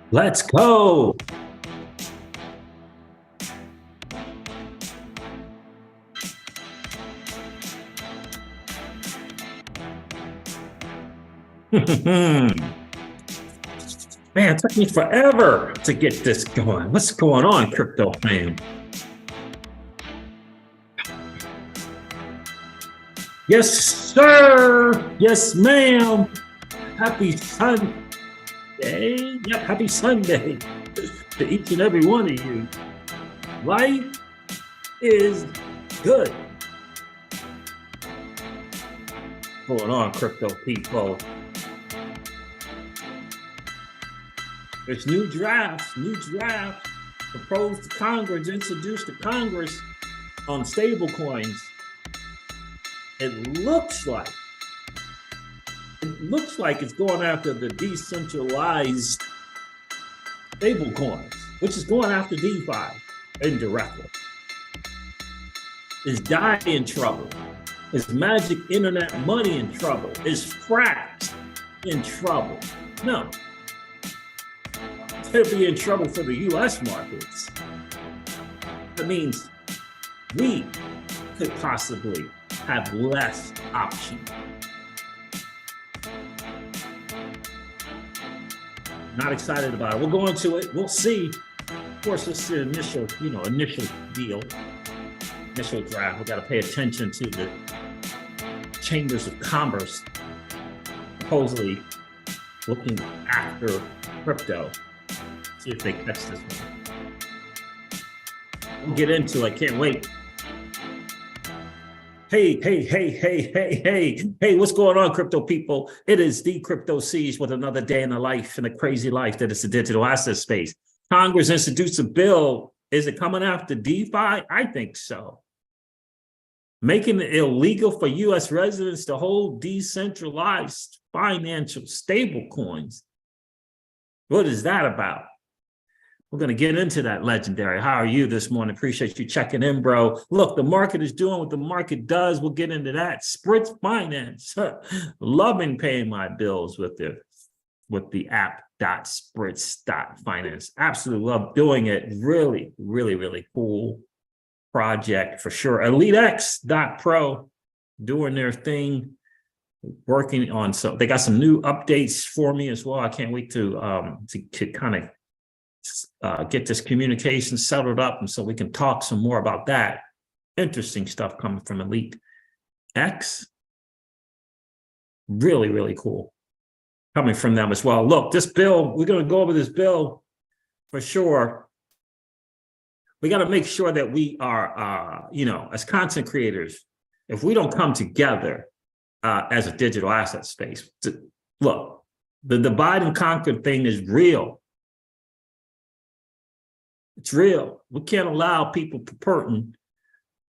Let's go. Man, it took me forever to get this going. What's going on, crypto fam? Yes, sir. Yes, ma'am. Happy Sunday. Yep, happy Sunday to each and every one of you. Life is good. What's going on, crypto people? There's new drafts proposed to Congress, introduced to Congress on stablecoins. It looks like it's going after the decentralized stablecoins, which is going after DeFi indirectly. Is DAI in trouble? Is Magic Internet Money in trouble? Is Frax in trouble? No. They'll be in trouble for the US markets. That means we could possibly have less options. Not excited about it. We'll go into it. We'll see. Of course, it's the initial deal, initial draft. We got to pay attention to the chambers of commerce supposedly looking after crypto. See if they catch this one. We'll get into it. Can't wait. Hey, what's going on, crypto people? It is the Crypto Siege with another day in the life and a crazy life that is the digital asset space. Congress introduced a bill. Is it coming after DeFi? I think so. Making it illegal for U.S. residents to hold decentralized financial stablecoins. What is that about? We're going to get into that, legendary. How are you this morning? Appreciate you checking in, bro. Look, the market is doing what the market does. We'll get into that. Spritz Finance. Loving paying my bills with the app.spritz.finance. Absolutely love doing it. Really, really, really cool project for sure. EliteX.pro doing their thing, working on they got some new updates for me as well. I can't wait to kind of get this communication settled up, and so we can talk some more about that. Interesting stuff coming from Elite X. Really, really cool coming from them as well. Look, this bill, we're going to go over this bill for sure. We got to make sure that we are, as content creators, if we don't come together as a digital asset space, look, the divide and conquer thing is real. It's real. We can't allow people purporting,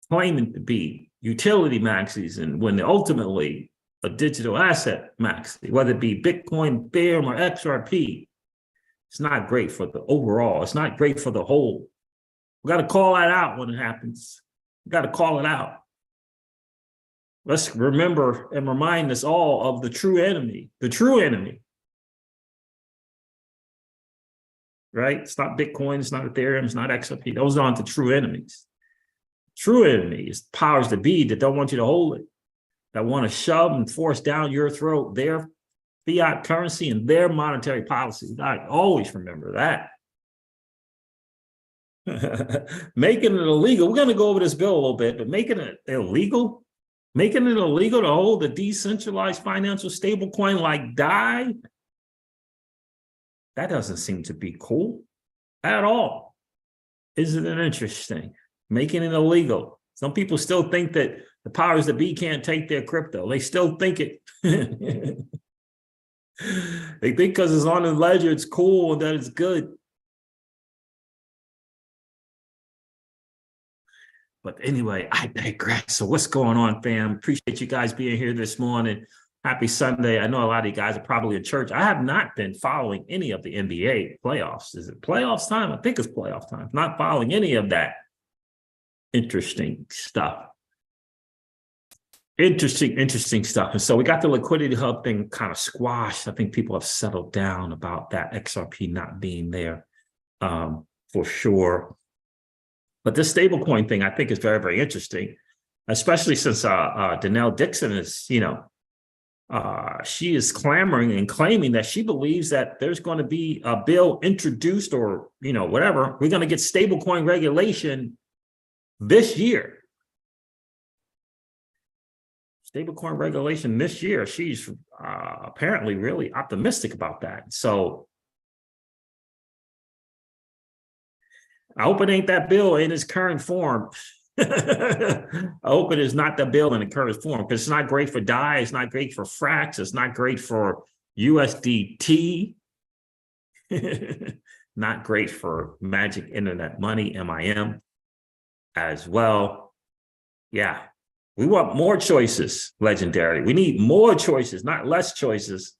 claiming to be utility maxis, and when they're ultimately a digital asset maxi, whether it be Bitcoin, Ethereum, or XRP, it's not great for the overall. It's not great for the whole. We got to call that out when it happens. We got to call it out. Let's remember and remind us all of the true enemy. The true enemy. Right? It's not Bitcoin, it's not Ethereum, it's not XRP. Those aren't the true enemies. True enemy is powers that be that don't want you to hold it, that want to shove and force down your throat their fiat currency and their monetary policy. I always remember that. Making it illegal. We're going to go over this bill a little bit, but making it illegal to hold a decentralized financial stablecoin like DAI. That doesn't seem to be cool at all. Isn't it interesting? Making it illegal. Some people still think that the powers that be can't take their crypto. They still think it. They think because it's on the ledger, it's cool and that it's good. But anyway, I digress. So what's going on, fam? Appreciate you guys being here this morning. Happy Sunday. I know a lot of you guys are probably in church. I have not been following any of the NBA playoffs. Is it playoffs time? I think it's playoff time. Not following any of that interesting stuff. Interesting stuff. And so we got the liquidity hub thing kind of squashed. I think people have settled down about that XRP not being there for sure. But this stablecoin thing, I think, is very, very interesting, especially since Danelle Dixon is, she is clamoring and claiming that she believes that there's going to be a bill introduced or, whatever. We're going to get stablecoin regulation this year. Stablecoin regulation this year. She's apparently really optimistic about that. So I hope it ain't that bill in its current form. I hope it is not the bill in the current form, because it's not great for DAI, it's not great for Frax, it's not great for USDT, not great for Magic Internet Money, MIM, as well. Yeah. We want more choices, Legendary. We need more choices, not less choices.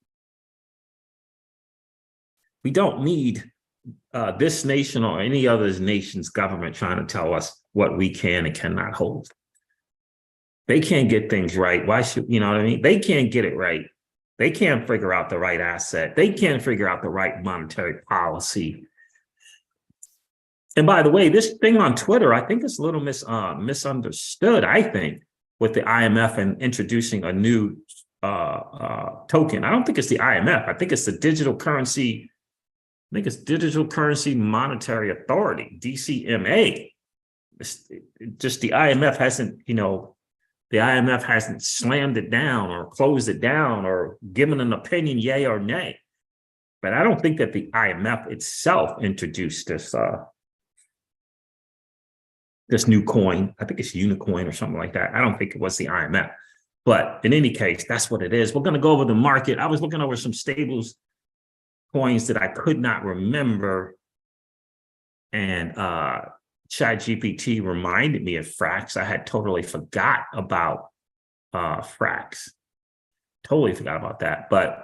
We don't need this nation or any other nation's government trying to tell us what we can and cannot hold. They can't get things right. Why should, you know what I mean? They can't get it right. They can't figure out the right asset. They can't figure out the right monetary policy. And by the way, this thing on Twitter, I think it's a little misunderstood, I think, with the IMF and introducing a new token. I don't think it's the IMF. I think it's the digital currency. I think it's Digital Currency Monetary Authority, DCMA. Just the IMF hasn't, the IMF hasn't slammed it down or closed it down or given an opinion, yay or nay. But I don't think that the IMF itself introduced this new coin. I think it's Unicoin or something like that. I don't think it was the IMF. But in any case, that's what it is. We're going to go over the market. I was looking over some stables coins that I could not remember. And ChatGPT reminded me of Frax. I had totally forgot about Frax. Totally forgot about that. But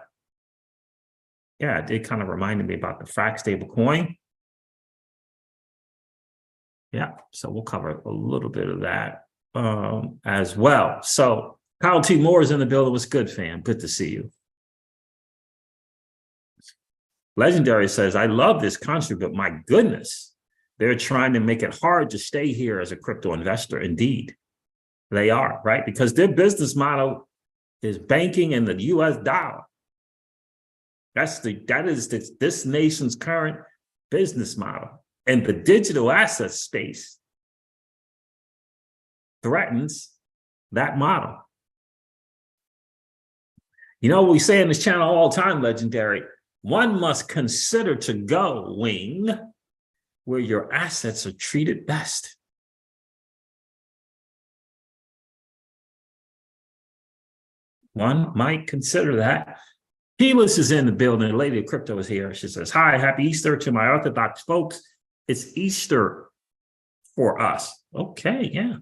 yeah, it did kind of reminded me about the Frax stable coin. Yeah, so we'll cover a little bit of that as well. So Kyle T. Moore is in the building. What's good, fam? Good to see you. Legendary says, I love this country, but my goodness, they're trying to make it hard to stay here as a crypto investor. Indeed, they are, right? Because their business model is banking in the US dollar. That is this nation's current business model. And the digital asset space threatens that model. We say in this channel all the time, Legendary, one must consider to going where your assets are treated best. One might consider that. Keyless is in the building. The lady of crypto is here. She says, hi, happy Easter to my Orthodox folks. It's Easter for us. Okay, yeah.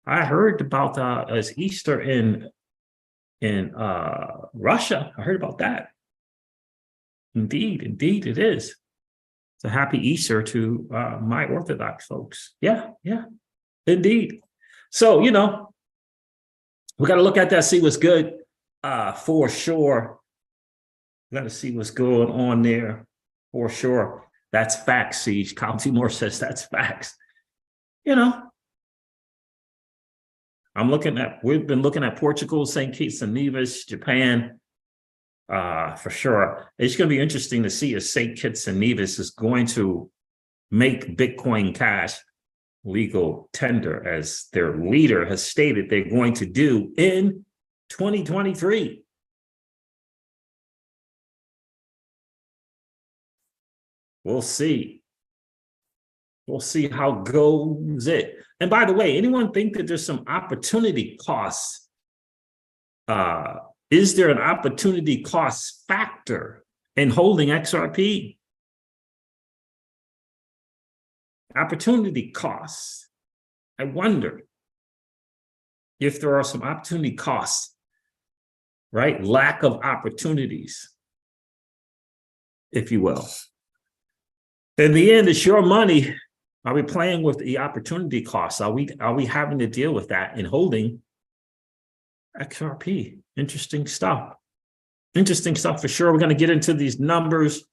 I heard about it's Easter in Russia. I heard about that. Indeed it is. So happy Easter to my Orthodox folks. Yeah, indeed. So, we got to look at that, see what's good for sure. We got to see what's going on there for sure. That's facts, Siege. Kyle T. Moore says that's facts. We've been looking at Portugal, St. Kitts and Nevis, Japan, for sure. It's going to be interesting to see if St. Kitts and Nevis is going to make Bitcoin Cash legal tender, as their leader has stated they're going to do in 2023. We'll see. We'll see how goes it. And by the way, anyone think that there's some opportunity costs? Is there an opportunity cost factor in holding XRP? Opportunity costs. I wonder if there are some opportunity costs, right? Lack of opportunities, if you will. In the end, it's your money. Are we playing with the opportunity costs? Are we having to deal with that in holding XRP, interesting stuff. Interesting stuff for sure. We're going to get into these numbers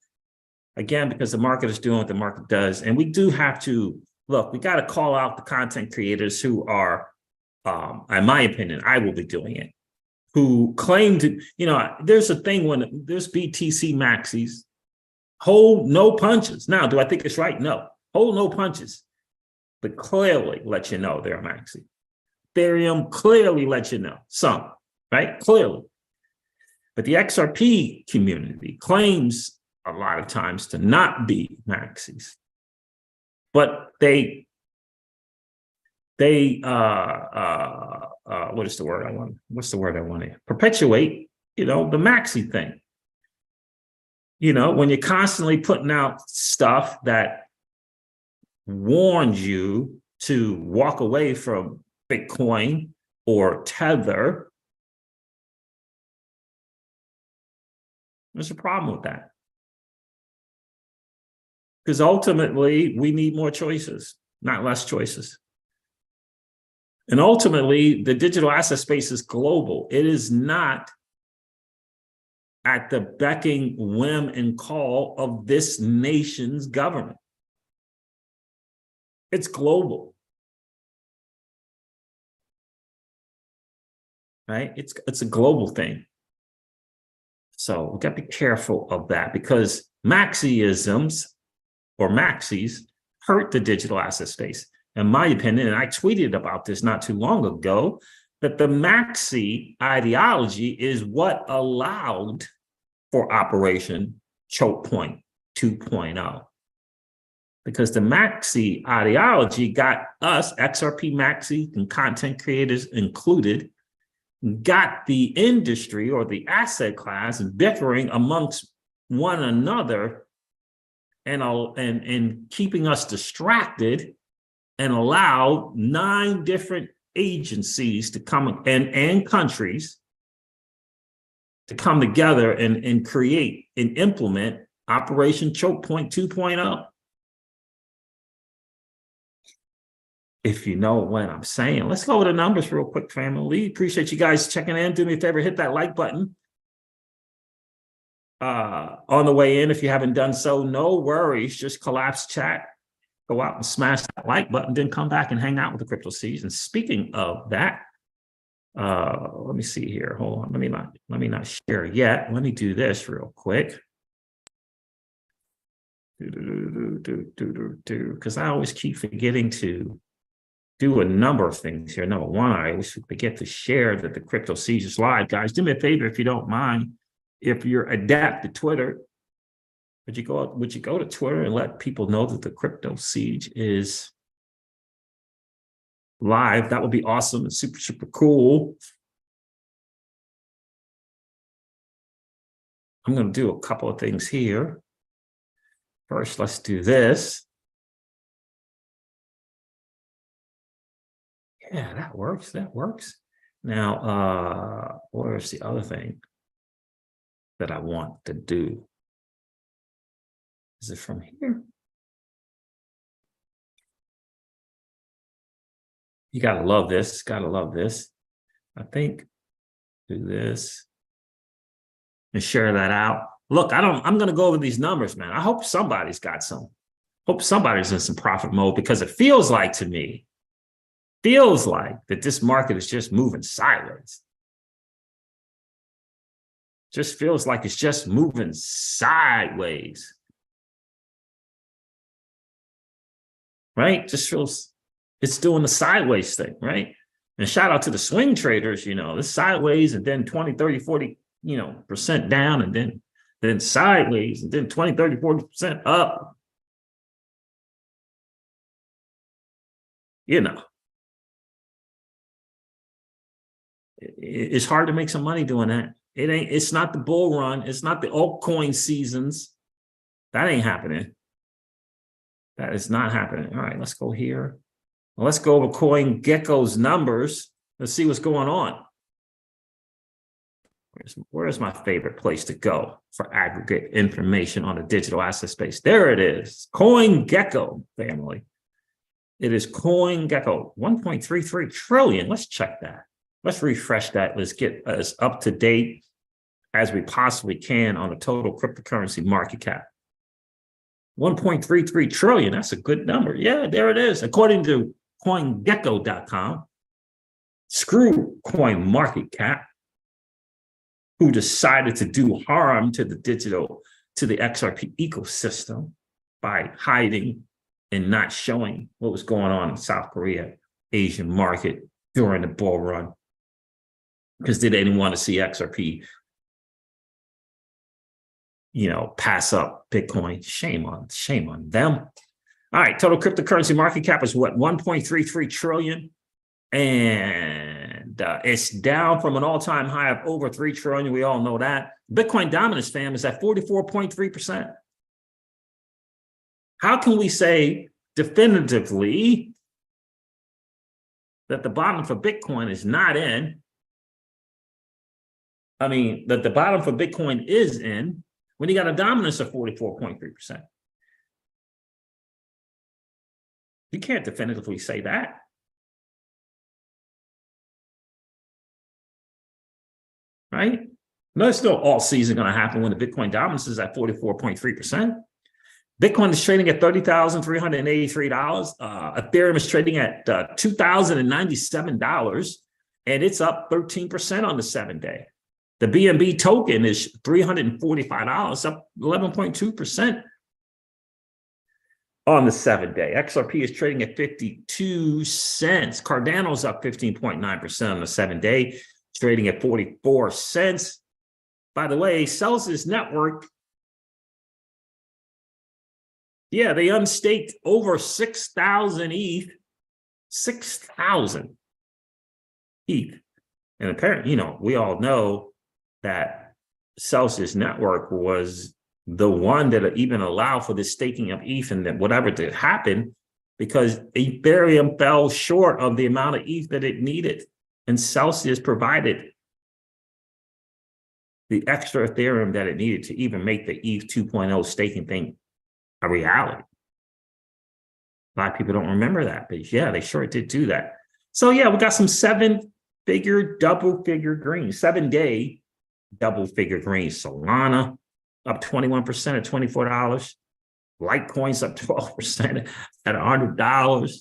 again because the market is doing what the market does. And we do have to, look, we got to call out the content creators who are, in my opinion, I will be doing it, who claim to, there's a thing when there's BTC maxis, hold no punches. Now, do I think it's right? No. Hold no punches, but clearly let you know they're a maxi. Ethereum clearly lets you know some, right? Clearly. But the XRP community claims a lot of times to not be maxis, but they what is the word I want? What's the word I want to perpetuate, the maxi thing. When you're constantly putting out stuff that warns you to walk away from Bitcoin or Tether, there's a problem with that. Because ultimately, we need more choices, not less choices. And ultimately, the digital asset space is global. It is not at the becking, whim, and call of this nation's government. It's global. Right? It's a global thing. So we got to be careful of that because maxiisms or maxis hurt the digital asset space. In my opinion, and I tweeted about this not too long ago, that the maxi ideology is what allowed for Operation Choke Point 2.0. Because the maxi ideology got us, XRP maxi and content creators included, got the industry or the asset class bickering amongst one another and keeping us distracted and allowed 9 different agencies to come and countries to come together and create and implement Operation Choke Point 2.0. If you know what I'm saying. Let's go over the numbers real quick, family. Appreciate you guys checking in. Do me a favor, hit that like button on the way in. If you haven't done so, no worries. Just collapse chat, go out and smash that like button, then come back and hang out with the Crypto Seeds. And speaking of that, let me see here. Hold on. Let me not share yet. Let me do this real quick. Because I always keep forgetting to do a number of things here. Number one, I always forget to share that the Crypto Siege is live. Guys, do me a favor if you don't mind. If you're adept to Twitter, would you go to Twitter and let people know that the Crypto Siege is live? That would be awesome and super, super cool. I'm going to do a couple of things here. First, let's do this. Yeah, that works. That works. Now, where's the other thing that I want to do? Is it from here? You gotta love this. Gotta love this. I think do this and share that out. Look, I'm gonna go over these numbers, man. I hope somebody's got some. Hope somebody's in some profit mode because it feels like to me. Feels like that this market is just moving sideways. Just feels like it's just moving sideways. Right? Just feels it's doing the sideways thing, right? And shout out to the swing traders, this sideways and then 20, 30, 40, percent down and then sideways and then 20, 30, 40% up. It's hard to make some money doing that. It's not the bull run. It's not the altcoin seasons. That ain't happening. That is not happening. All right, let's go here. Well, let's go over CoinGecko's numbers. Let's see what's going on. Where's my favorite place to go for aggregate information on the digital asset space? There it is. CoinGecko, family. It is CoinGecko, 1.33 trillion. Let's check that. Let's refresh that. Let's get as up to date as we possibly can on the total cryptocurrency market cap. 1.33 trillion. That's a good number. Yeah, there it is. According to CoinGecko.com, screw coin market cap, who decided to do harm to the XRP ecosystem by hiding and not showing what was going on in South Korea, Asian market during the bull run, because they didn't want to see XRP, pass up Bitcoin. Shame on them. All right, total cryptocurrency market cap is what, 1.33 trillion, and it's down from an all-time high of over 3 trillion. We all know that. Bitcoin dominance, fam, is at 44.3%. How can we say definitively that the bottom for Bitcoin is not in? I mean, that the bottom for Bitcoin is in when you got a dominance of 44.3%. You can't definitively say that. Right? There's no all season going to happen when the Bitcoin dominance is at 44.3%. Bitcoin is trading at $30,383. Ethereum is trading at $2,097, and it's up 13% on the 7-day. The BNB token is $345, up 11.2% on the 7-day. XRP is trading at 52 cents. Cardano's up 15.9% on the 7-day, trading at 44 cents. By the way, Celsius Network, yeah, they unstaked over 6,000 ETH, 6,000 ETH. And apparently, we all know that Celsius Network was the one that even allowed for the staking of ETH and that whatever to happen, because Ethereum fell short of the amount of ETH that it needed. And Celsius provided the extra Ethereum that it needed to even make the ETH 2.0 staking thing a reality. A lot of people don't remember that, but yeah, they sure did do that. So yeah, we got some 7-figure, double-figure greens, 7-day double-figure greens. Solana up 21% at $24. Litecoin's up 12% at $100.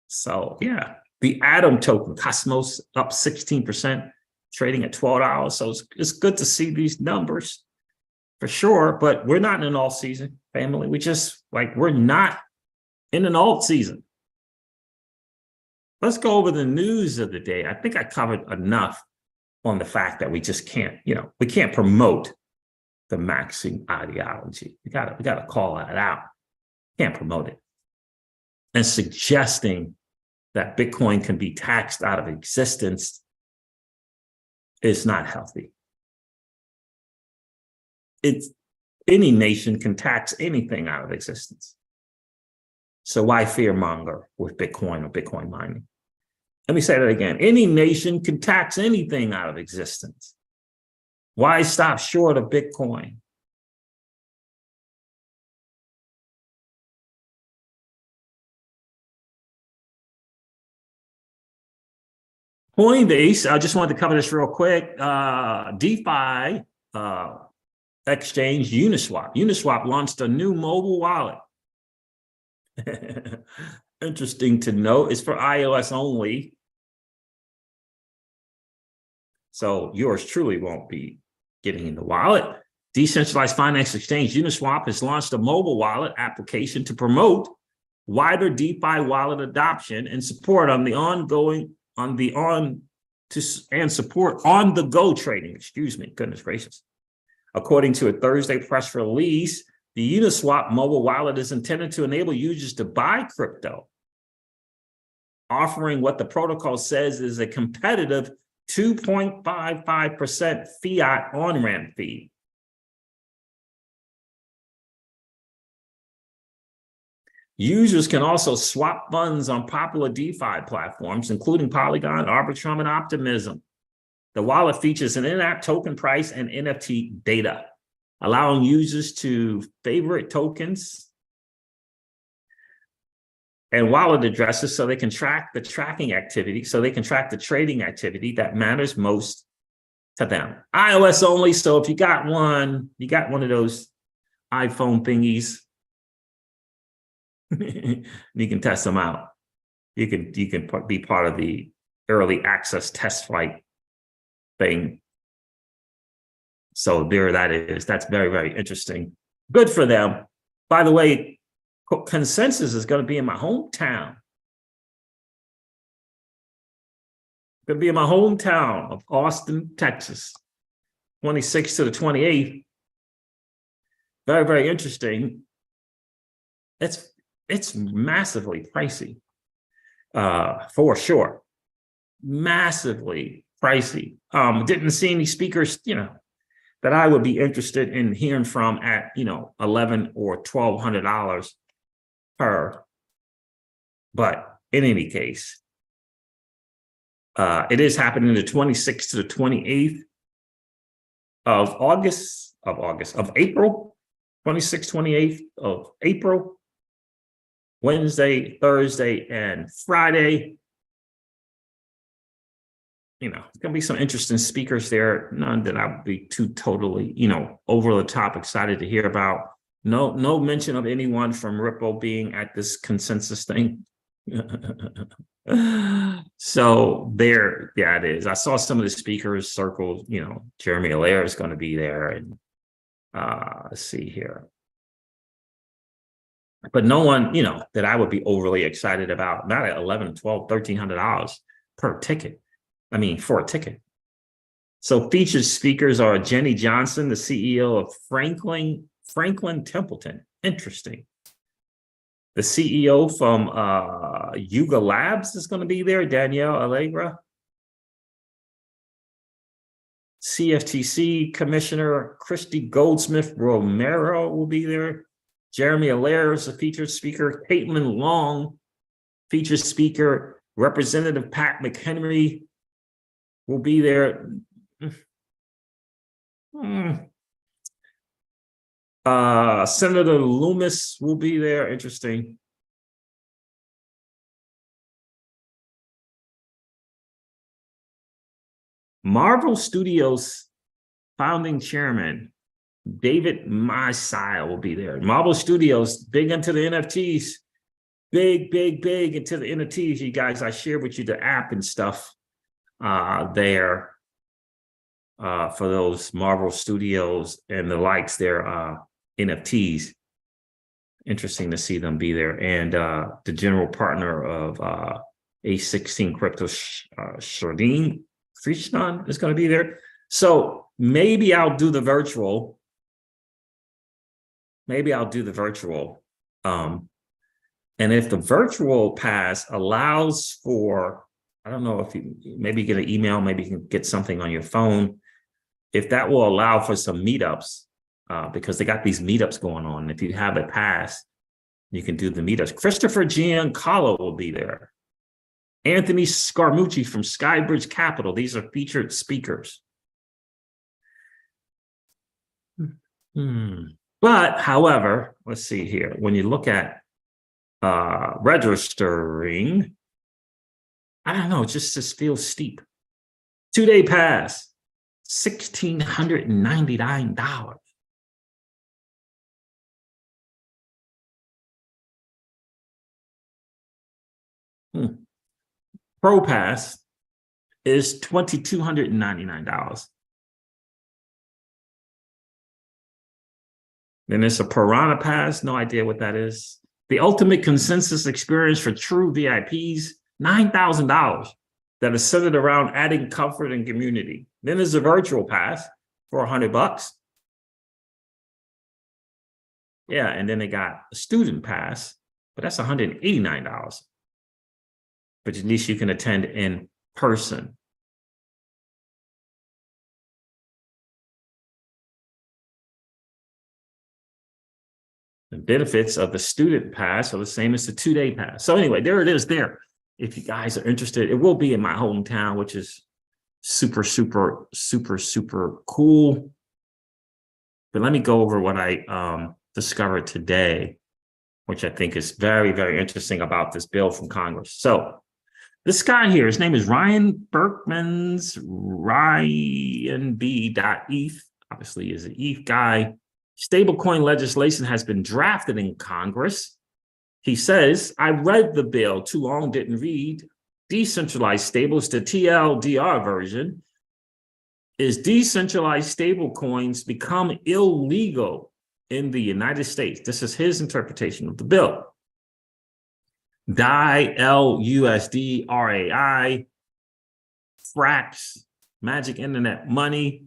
So yeah, the Atom token, Cosmos, up 16%, trading at $12. So it's good to see these numbers for sure, but we're not in an alt season, family. We're not in an alt season. Let's go over the news of the day. I think I covered enough on the fact that we just can't, we can't promote the maxing ideology. We gotta call that out. Can't promote it. And suggesting that Bitcoin can be taxed out of existence is not healthy. Any nation can tax anything out of existence. So why fearmonger with Bitcoin or Bitcoin mining? Let me say that again. Any nation can tax anything out of existence. Why stop short of Bitcoin? Coinbase, I just wanted to cover this real quick. DeFi exchange Uniswap. Uniswap launched a new mobile wallet. Interesting to note, it's for iOS only. So yours truly won't be getting in the wallet. Decentralized finance exchange Uniswap has launched a mobile wallet application to promote wider DeFi wallet adoption and support support on-the-go trading. Excuse me, goodness gracious. According to a Thursday press release, the Uniswap mobile wallet is intended to enable users to buy crypto, offering what the protocol says is a competitive 2.55% fiat on-ramp fee. Users can also swap funds on popular DeFi platforms, including Polygon, Arbitrum, and Optimism. The wallet features an in-app token price and NFT data, allowing users to favorite tokens and wallet addresses so they can track the tracking activity, so they can track the trading activity that matters most to them. iOS only, so if you got one of those iPhone thingies, you can test them out. You can be part of the early access test flight thing. So there that is. That's very, very interesting. Good for them. By the way, Consensus is going to be in my hometown. Going to be in my hometown of Austin, Texas, 26th to the 28th. Very, very interesting. It's massively pricey, for sure. Massively pricey. Didn't see any speakers, that I would be interested in hearing from at, $1,100 or $1,200 per. But in any case, it is happening the 26th to the 28th of April, 26th, 28th of April, Wednesday, Thursday, and Friday. It's going to be some interesting speakers there. None that I would be too totally, over the top excited to hear about. No mention of anyone from Ripple being at this Consensus thing. So there, yeah, it is. I saw some of the speakers circled, Jeremy Allaire is going to be there. And let's see here. But no one, that I would be overly excited about, not at $1,100, $1,200, $1,300 per ticket. For a ticket. So featured speakers are Jenny Johnson, the CEO of Franklin Templeton. Interesting. The CEO from Yuga Labs is going to be there, Danielle Allegra. CFTC Commissioner Christy Goldsmith Romero will be there. Jeremy Allaire is a featured speaker. Caitlin Long, featured speaker. Representative Pat McHenry will be there. Senator Loomis will be there. Interesting. Marvel Studios founding chairman David Maisai will be there. Marvel Studios, big into the NFTs. Big into the NFTs, you guys. I shared with you the app and stuff there for those Marvel Studios and the likes, their NFTs. Interesting to see them be there. And the general partner of A16 Crypto, Shardeen Krishnan, is going to be there. So maybe I'll do the virtual. And if the virtual pass allows for, I don't know if you maybe get an email, maybe you can get something on your phone. If that will allow for some meetups, because they got these meetups going on. If you have a pass, you can do the meetups. Christopher Giancarlo will be there. Anthony Scaramucci from Skybridge Capital. These are featured speakers. But, however, let's see here. When you look at registering, I don't know, it just feels steep. 2-day pass, $1,699. Pro pass is $2,299. Then there's a Piranha pass, no idea what that is. The ultimate consensus experience for true VIPs, $9,000, that is centered around adding comfort and community. Then there's a virtual pass for $100. Yeah, and then they got a student pass, but that's $189. But at least you can attend in person. The benefits of the student pass are the same as the 2-day pass. So anyway, there it is there. If you guys are interested, it will be in my hometown, which is super, super, super, super cool. But let me go over what I discovered today. which I think is very, very interesting about this bill from Congress. So this guy here, his name is Ryan Berkman's RyanB.eth, obviously is an ETH guy. Stablecoin legislation has been drafted in Congress. He says, I read the bill, too long didn't read. Decentralized stables, the TLDR version, is decentralized stablecoins become illegal in the United States. This is his interpretation of the bill. DAI, LUSD, RAI, Frax, Magic Internet Money,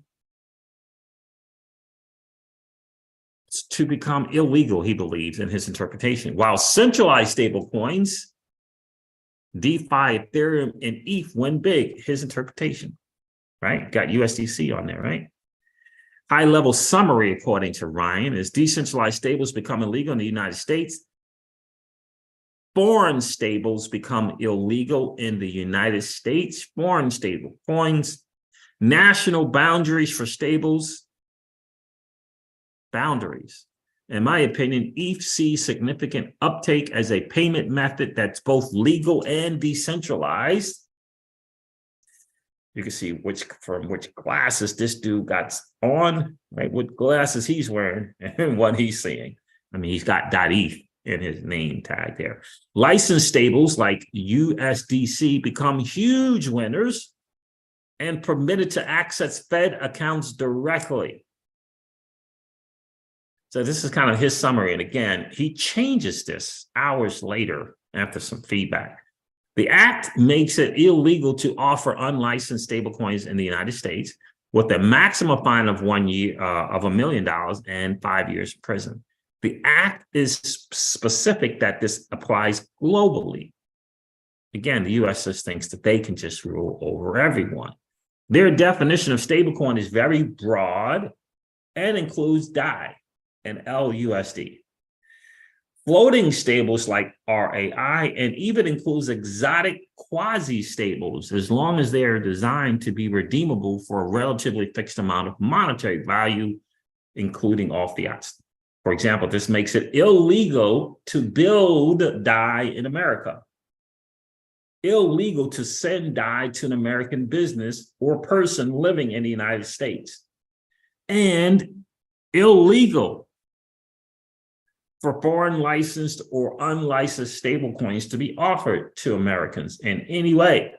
to become illegal, he believes, in his interpretation. While centralized stablecoins, DeFi, Ethereum, and ETH win big, his interpretation, right? Got USDC on there, right? High-level summary, according to Ryan, is decentralized stables become illegal in the United States. Foreign stables become illegal in the United States. Foreign stable coins. National boundaries for stables. Boundaries. In my opinion, ETH sees significant uptake as a payment method that's both legal and decentralized. You can see from which glasses this dude got on, right? What glasses he's wearing and what he's seeing. I mean, he's got .eth in his name tag there. Licensed stables like USDC become huge winners and permitted to access Fed accounts directly. So this is kind of his summary. And again, he changes this hours later after some feedback. The act makes it illegal to offer unlicensed stablecoins in the United States with a maximum fine of 1 year of $1 million and 5 years in prison. The act is specific that this applies globally. Again, the US just thinks that they can just rule over everyone. Their definition of stablecoin is very broad and includes DAI and LUSD. Floating stables like RAI and even includes exotic quasi-stables as long as they are designed to be redeemable for a relatively fixed amount of monetary value, including all fiat. For example, this makes it illegal to build DAI in America, illegal to send DAI to an American business or person living in the United States, and illegal for foreign licensed or unlicensed stablecoins to be offered to Americans in any way.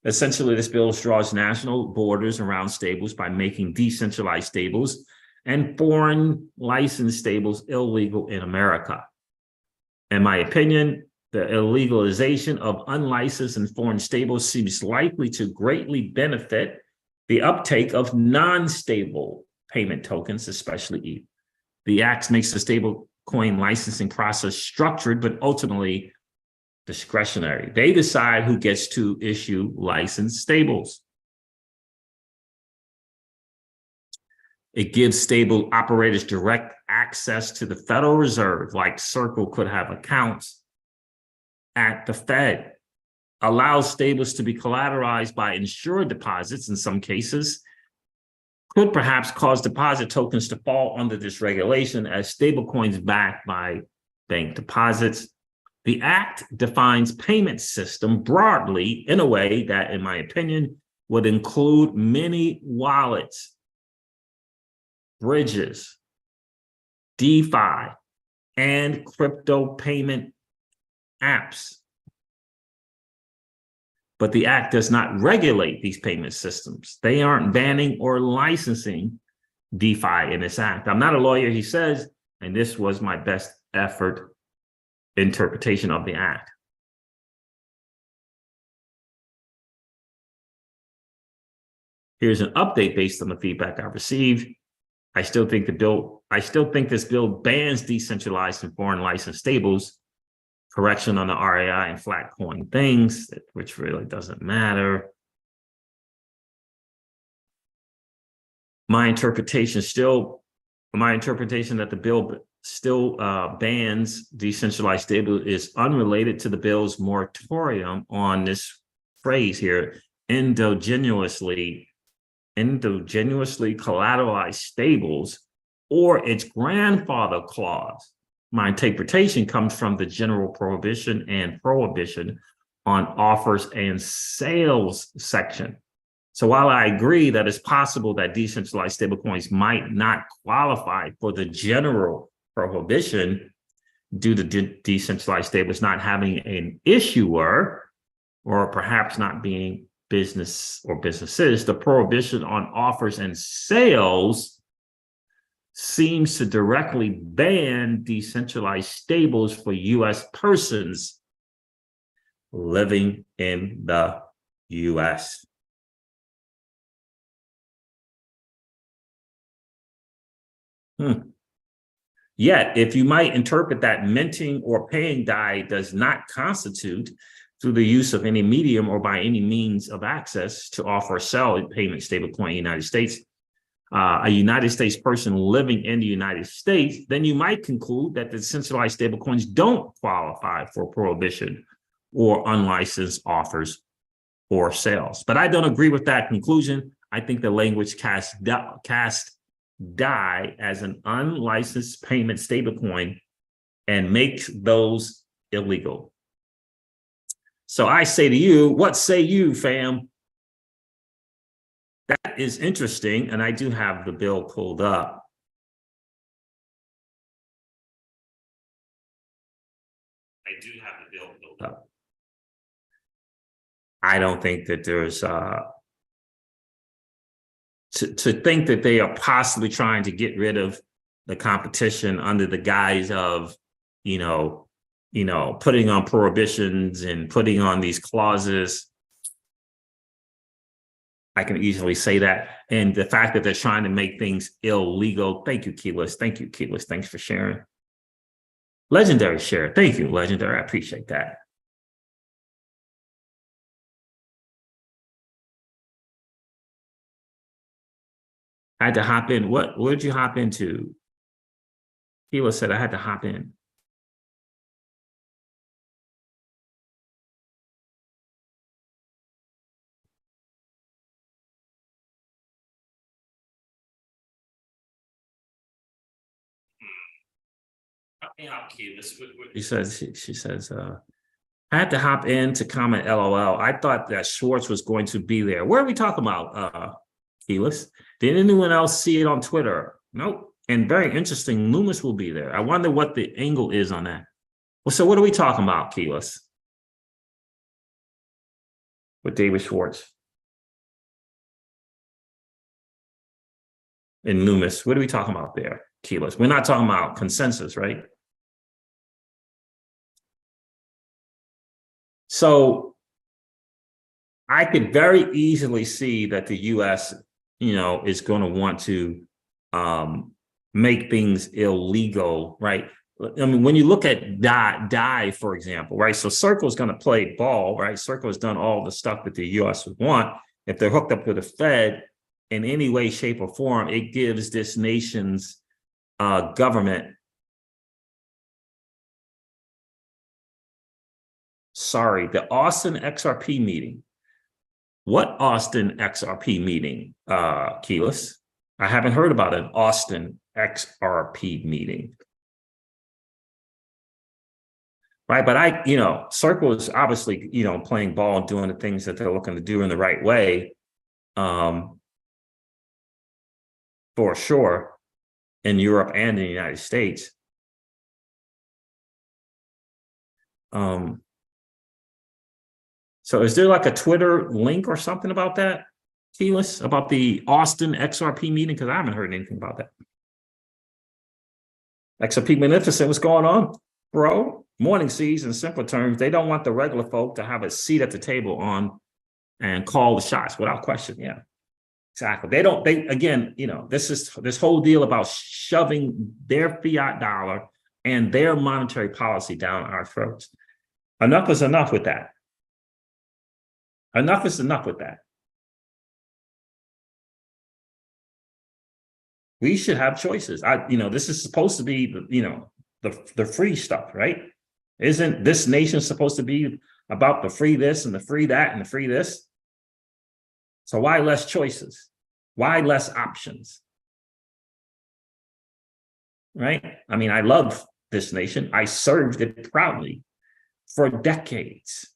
Essentially, this bill draws national borders around stables by making decentralized stables and foreign licensed stables illegal in America. In my opinion, the illegalization of unlicensed and foreign stables seems likely to greatly benefit the uptake of non-stable payment tokens, especially ETH. The act makes the stablecoin licensing process structured, but ultimately discretionary. They decide who gets to issue licensed stables. It gives stable operators direct access to the Federal Reserve, like Circle could have accounts at the Fed. Allows stables to be collateralized by insured deposits in some cases. Could perhaps cause deposit tokens to fall under this regulation as stablecoins backed by bank deposits. The act defines payment system broadly in a way that, in my opinion, would include many wallets, bridges, DeFi, and crypto payment apps. But the act does not regulate these payment systems. They aren't banning or licensing DeFi in this act. I'm not a lawyer, he says, and this was my best effort interpretation of the act. Here's an update based on the feedback I received. I still think this bill bans decentralized and foreign licensed stables. Correction on the RAI and flat coin things, which really doesn't matter. My interpretation that the bill still bans decentralized stable is unrelated to the bill's moratorium on this phrase here, endogenously collateralized stables, or its grandfather clause, my interpretation comes from the general prohibition and prohibition on offers and sales section. So while I agree that it's possible that decentralized stablecoins might not qualify for the general prohibition due to decentralized stables not having an issuer or perhaps not being business or businesses, the prohibition on offers and sales seems to directly ban decentralized stables for U.S. persons living in the U.S. Yet, if you might interpret that minting or paying DAI does not constitute through the use of any medium or by any means of access to offer or sell a payment stablecoin in the United States, a United States person living in the United States, then you might conclude that the decentralized stablecoins don't qualify for prohibition or unlicensed offers or sales. But I don't agree with that conclusion. I think the language casts DAI as an unlicensed payment stablecoin and makes those illegal. So I say to you, what say you, fam? That is interesting, and I do have the bill pulled up. I do have the bill pulled up. I don't think that there's to think that they are possibly trying to get rid of the competition under the guise of, putting on prohibitions and putting on these clauses. I can easily say that. And the fact that they're trying to make things illegal. Thank you, Keyless. Thank you, Keyless. Thanks for sharing. Legendary share. Thank you, Legendary. I appreciate that. I had to hop in. What did you hop into? Keyless said I had to hop in. She says, I had to hop in to comment LOL. I thought that Schwartz was going to be there. Where are we talking about, Keyless? Did anyone else see it on Twitter? Nope. And very interesting, Loomis will be there. I wonder what the angle is on that. Well, so what are we talking about, Keyless? With David Schwartz and Loomis, what are we talking about there, Keyless? We're not talking about consensus, right? So I could very easily see that the U.S., is going to want to make things illegal, right? I mean, when you look at DAI, for example, right? So Circle is going to play ball, right? Circle has done all the stuff that the U.S. would want. If they're hooked up to the Fed in any way, shape, or form, it gives this nation's government the Austin XRP meeting. What Austin XRP meeting, Keyless? I haven't heard about an Austin XRP meeting. Right, but Circle is obviously, playing ball and doing the things that they're looking to do in the right way, for sure, in Europe and in the United States. So is there like a Twitter link or something about that, Keyless, about the Austin XRP meeting? Because I haven't heard anything about that. XRP Magnificent, what's going on, bro? Morning seas, in simple terms, they don't want the regular folk to have a seat at the table and call the shots without question. Yeah, exactly. This whole deal about shoving their fiat dollar and their monetary policy down our throats. Enough is enough with that. Enough is enough with that. We should have choices. This is supposed to be, the free stuff, right? Isn't this nation supposed to be about the free this and the free that and the free this? So why less choices? Why less options? Right? I mean, I love this nation. I served it proudly for decades.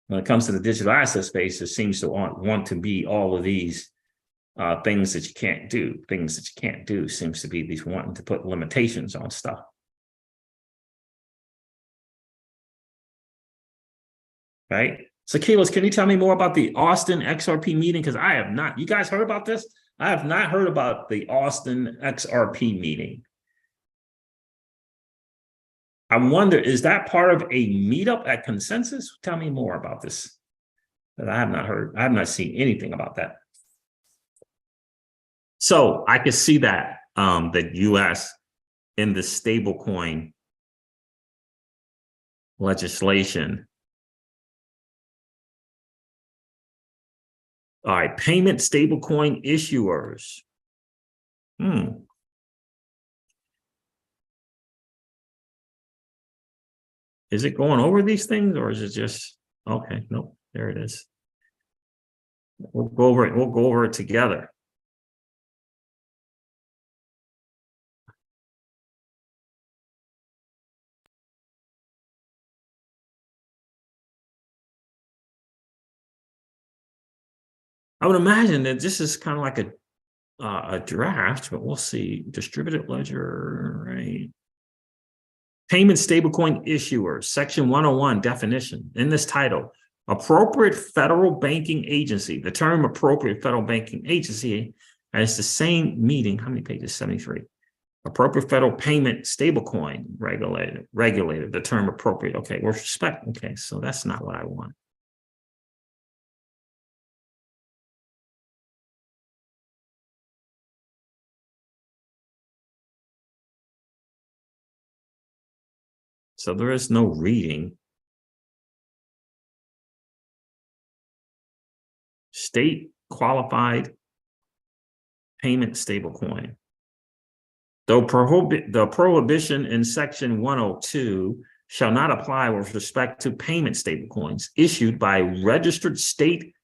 When it comes to the digital asset space, it seems to want to be all of these things that you can't do. Things that you can't do seems to be these wanting to put limitations on stuff. Right? So, Keyless, can you tell me more about the Austin XRP meeting? Because I have not. You guys heard about this? I have not heard about the Austin XRP meeting. I wonder, is that part of a meetup at Consensus? Tell me more about this. That I have not heard. I have not seen anything about that. So I can see that the U.S. in the stablecoin legislation. All right, payment stablecoin issuers. Is it going over these things, or is it just okay? Nope, there it is. We'll go over it. We'll go over it together. I would imagine that this is kind of like a draft, but we'll see. Distributed ledger, right? Payment stablecoin issuers, section 101 definition. In this title, appropriate federal banking agency. The term appropriate federal banking agency has the same meaning. How many pages? 73. Appropriate federal payment stablecoin regulator. The term appropriate. Okay, with respect. Okay, so that's not what I want. So there is no reading. State qualified payment stablecoin. The prohibition in section 102 shall not apply with respect to payment stablecoins issued by a registered state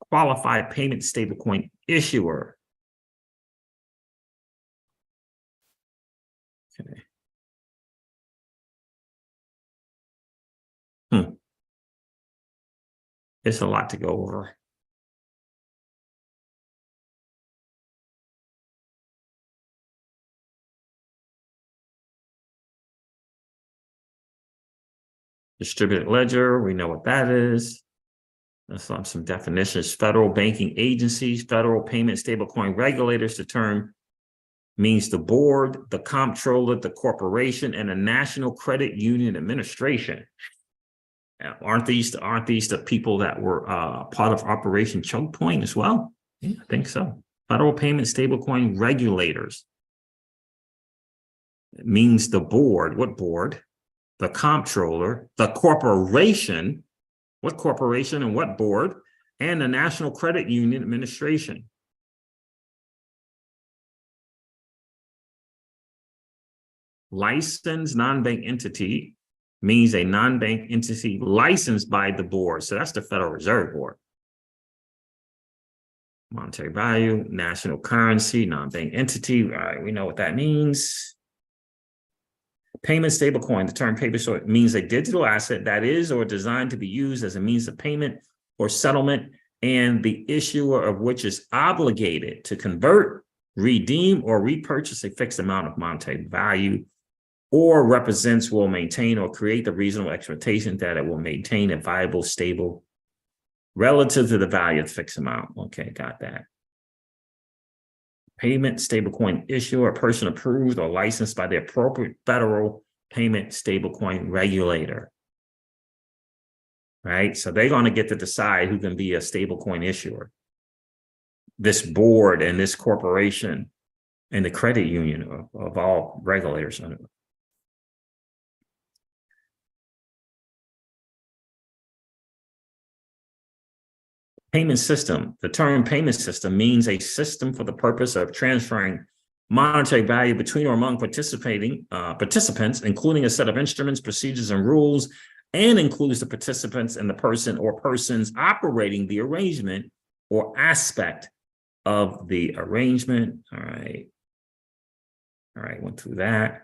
qualified payment stablecoin issuer. Okay. It's a lot to go over. Distributed ledger, we know what that is. Let's some definitions. Federal banking agencies, federal payment stablecoin regulators. The term means the board, the comptroller, the corporation, and the National Credit Union Administration. Aren't these the people that were part of Operation Choke Point as well? Yeah, I think so. Federal payment stablecoin regulators. It means the board. What board? The comptroller, the corporation. What corporation and what board? And the National Credit Union Administration. Licensed non-bank entity means a non-bank entity licensed by the board. So that's the Federal Reserve Board. Monetary value, national currency, non-bank entity. All right, we know what that means. Payment stablecoin, the term paper, so it means a digital asset that is or designed to be used as a means of payment or settlement, and the issuer of which is obligated to convert, redeem, or repurchase a fixed amount of monetary value, or represents, will maintain, or create the reasonable expectation that it will maintain a viable, stable, relative to the value of the fixed amount. Okay, got that. Payment stablecoin issuer, a person approved or licensed by the appropriate federal payment stablecoin regulator. Right? So they're going to get to decide who can be a stablecoin issuer. This board and this corporation and the credit union of all regulators. Payment system. The term payment system means a system for the purpose of transferring monetary value between or among participants, including a set of instruments, procedures, and rules, and includes the participants and the person or persons operating the arrangement or aspect of the arrangement. All right. All right, went through that.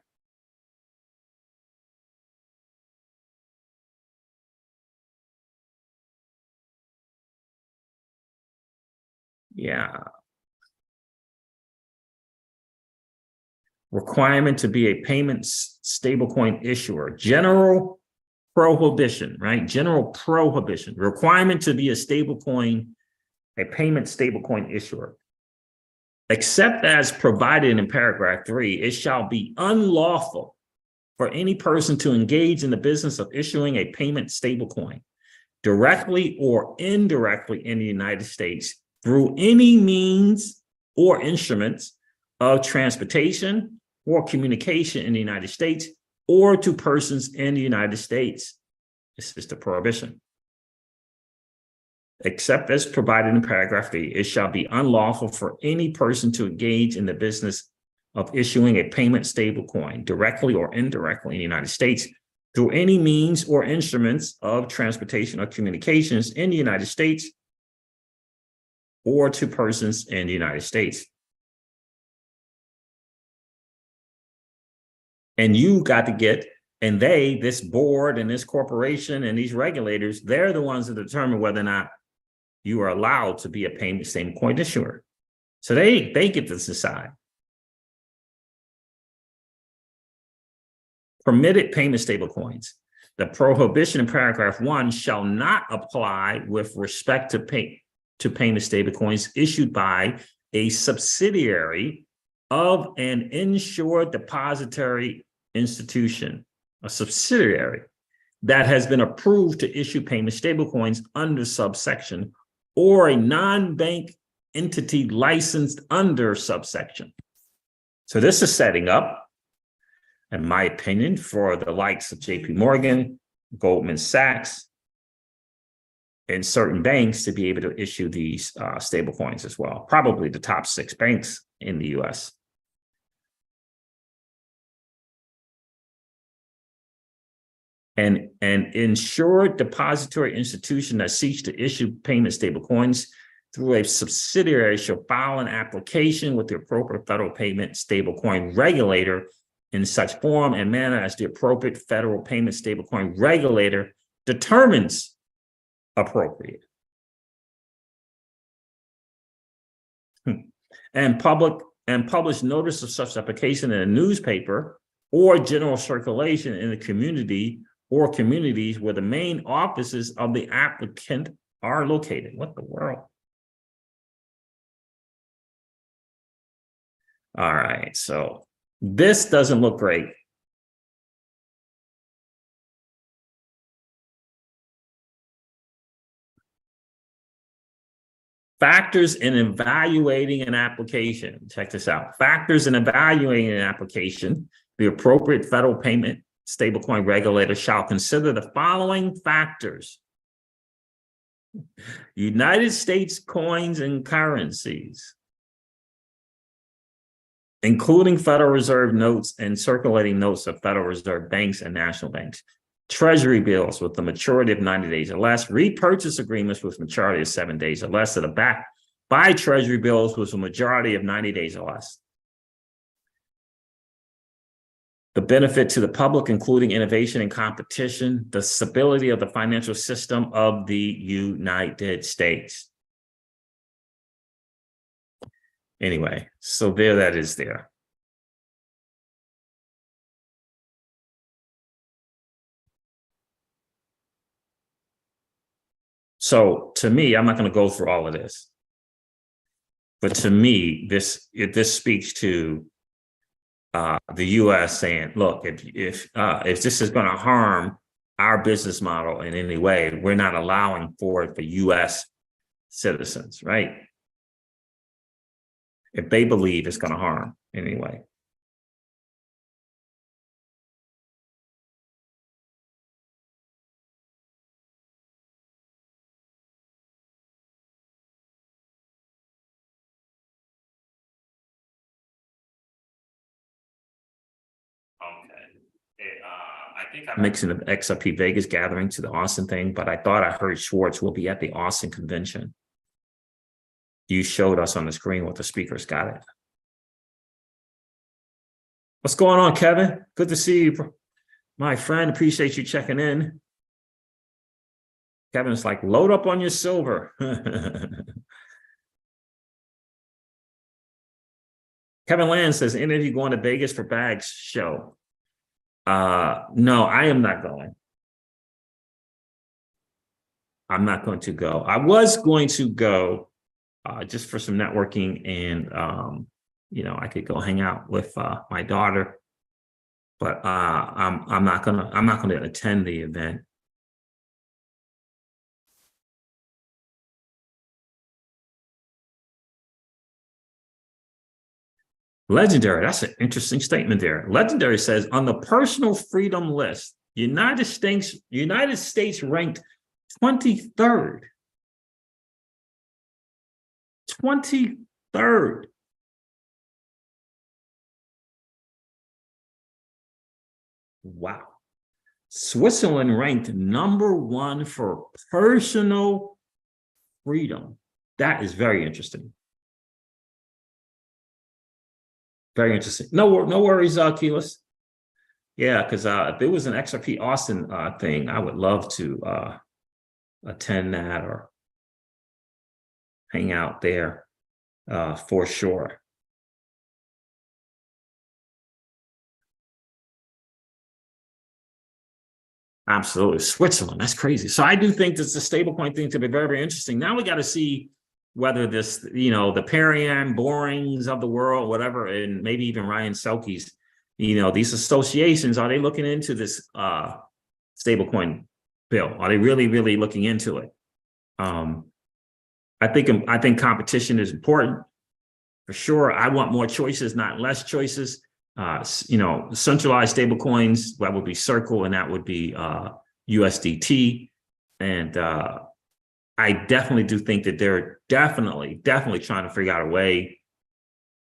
Yeah. Requirement to be a payment stablecoin issuer. General prohibition, right? General prohibition. Requirement to be a stablecoin, a payment stablecoin issuer. Except as provided in paragraph 3, it shall be unlawful for any person to engage in the business of issuing a payment stablecoin directly or indirectly in the United States through any means or instruments of transportation or communication in the United States or to persons in the United States. This is the prohibition. Except as provided in paragraph 3, it shall be unlawful for any person to engage in the business of issuing a payment stablecoin directly or indirectly in the United States through any means or instruments of transportation or communications in the United States or to persons in the United States. And you got to get, and they, this board and this corporation and these regulators, they're the ones that determine whether or not you are allowed to be a payment stablecoin issuer. So they get to decide. Permitted payment stablecoins. The prohibition in paragraph 1 shall not apply with respect to payment stablecoins issued by a subsidiary of an insured depository institution, a subsidiary that has been approved to issue payment stablecoins under subsection, or a non-bank entity licensed under subsection. So this is setting up, in my opinion, for the likes of JP Morgan, Goldman Sachs, and certain banks to be able to issue these stablecoins as well. Probably the top 6 banks in the US. And an insured depository institution that seeks to issue payment stablecoins through a subsidiary shall file an application with the appropriate federal payment stablecoin regulator in such form and manner as the appropriate federal payment stablecoin regulator determines appropriate. And publish notice of such application in a newspaper or general circulation in the community or communities where the main offices of the applicant are located. What the world? All right, so this doesn't look great. Factors in evaluating an application. Check this out. Factors in evaluating an application. The appropriate federal payment stablecoin regulator shall consider the following factors: United States coins and currencies, including Federal Reserve notes and circulating notes of Federal Reserve banks and national banks, Treasury bills with the maturity of 90 days or less, repurchase agreements with maturity of 7 days or less that are backed by Treasury bills with a majority of 90 days or less. The benefit to the public, including innovation and competition, the stability of the financial system of the United States. Anyway, so there that is there. So to me, I'm not going to go through all of this, but to me, this speaks to the U.S. saying, look, if this is going to harm our business model in any way, we're not allowing for it for U.S. citizens, right? If they believe it's going to harm in any way. I think I'm mixing the XRP Vegas gathering to the Austin thing, but I thought I heard Schwartz will be at the Austin convention. You showed us on the screen what the speakers got it. What's going on, Kevin? Good to see you, my friend. Appreciate you checking in. Kevin's like, load up on your silver. Kevin Land says, any of you going to Vegas for Bags show? No, I am not going. I'm not going to go. I was going to go just for some networking, and I could go hang out with my daughter, but I'm not gonna attend the event. Legendary, that's an interesting statement there. Legendary says, on the personal freedom list, United States ranked 23rd. 23rd. Wow. Switzerland ranked #1 for personal freedom. That is very interesting. Very interesting. No worries, Keyless. Yeah, because if it was an XRP Austin thing, I would love to attend that or hang out there for sure. Absolutely. Switzerland, that's crazy. So I do think this is a stablecoin thing to be very, very interesting. Now we got to see whether this, the Perian, Borings of the world, whatever, and maybe even Ryan Selke's, these associations, are they looking into this stablecoin bill? Are they really, really looking into it? I think competition is important for sure. I want more choices, not less choices. Centralized stablecoins, that would be Circle, and that would be USDT. And I definitely do think that they're definitely trying to figure out a way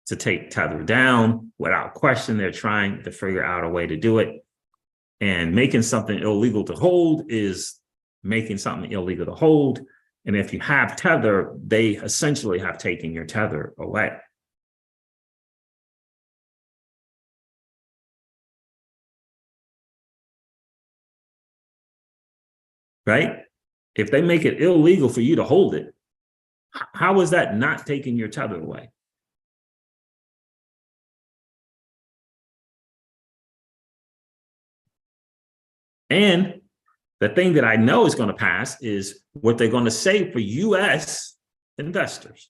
to take Tether down. Without question, they're trying to figure out a way to do it. And making something illegal to hold is making something illegal to hold. And if you have Tether, they essentially have taken your Tether away. Right? If they make it illegal for you to hold it, how is that not taking your Tether away? And the thing that I know is going to pass is what they're going to say for US investors,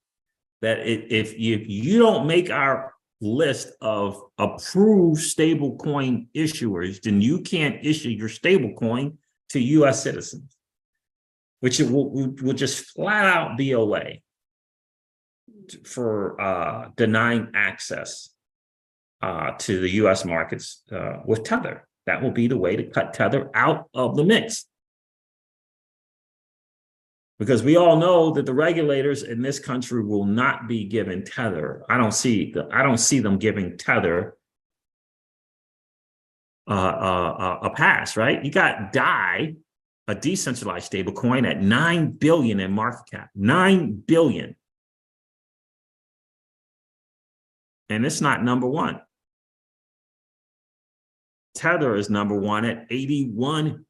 that if you don't make our list of approved stablecoin issuers, then you can't issue your stablecoin to US citizens, which will just flat out be a way for denying access to the US markets with Tether. That will be the way to cut Tether out of the mix. Because we all know that the regulators in this country will not be given Tether. I don't see them giving Tether a pass, right? You got DAI, a decentralized stablecoin, at $9 billion in market cap. $9 billion. And it's not #1. Tether is #1 at 81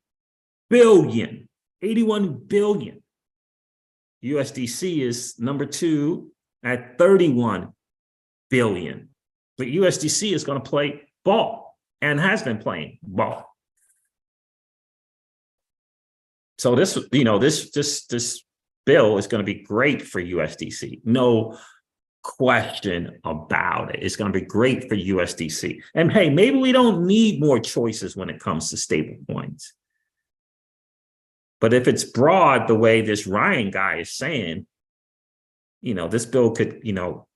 billion. 81 billion. USDC is #2 at 31 billion. But USDC is going to play ball and has been playing ball. So this bill is going to be great for USDC. No question about it. It's going to be great for USDC. And hey, maybe we don't need more choices when it comes to stable coins. But if it's broad the way this Ryan guy is saying, this bill could,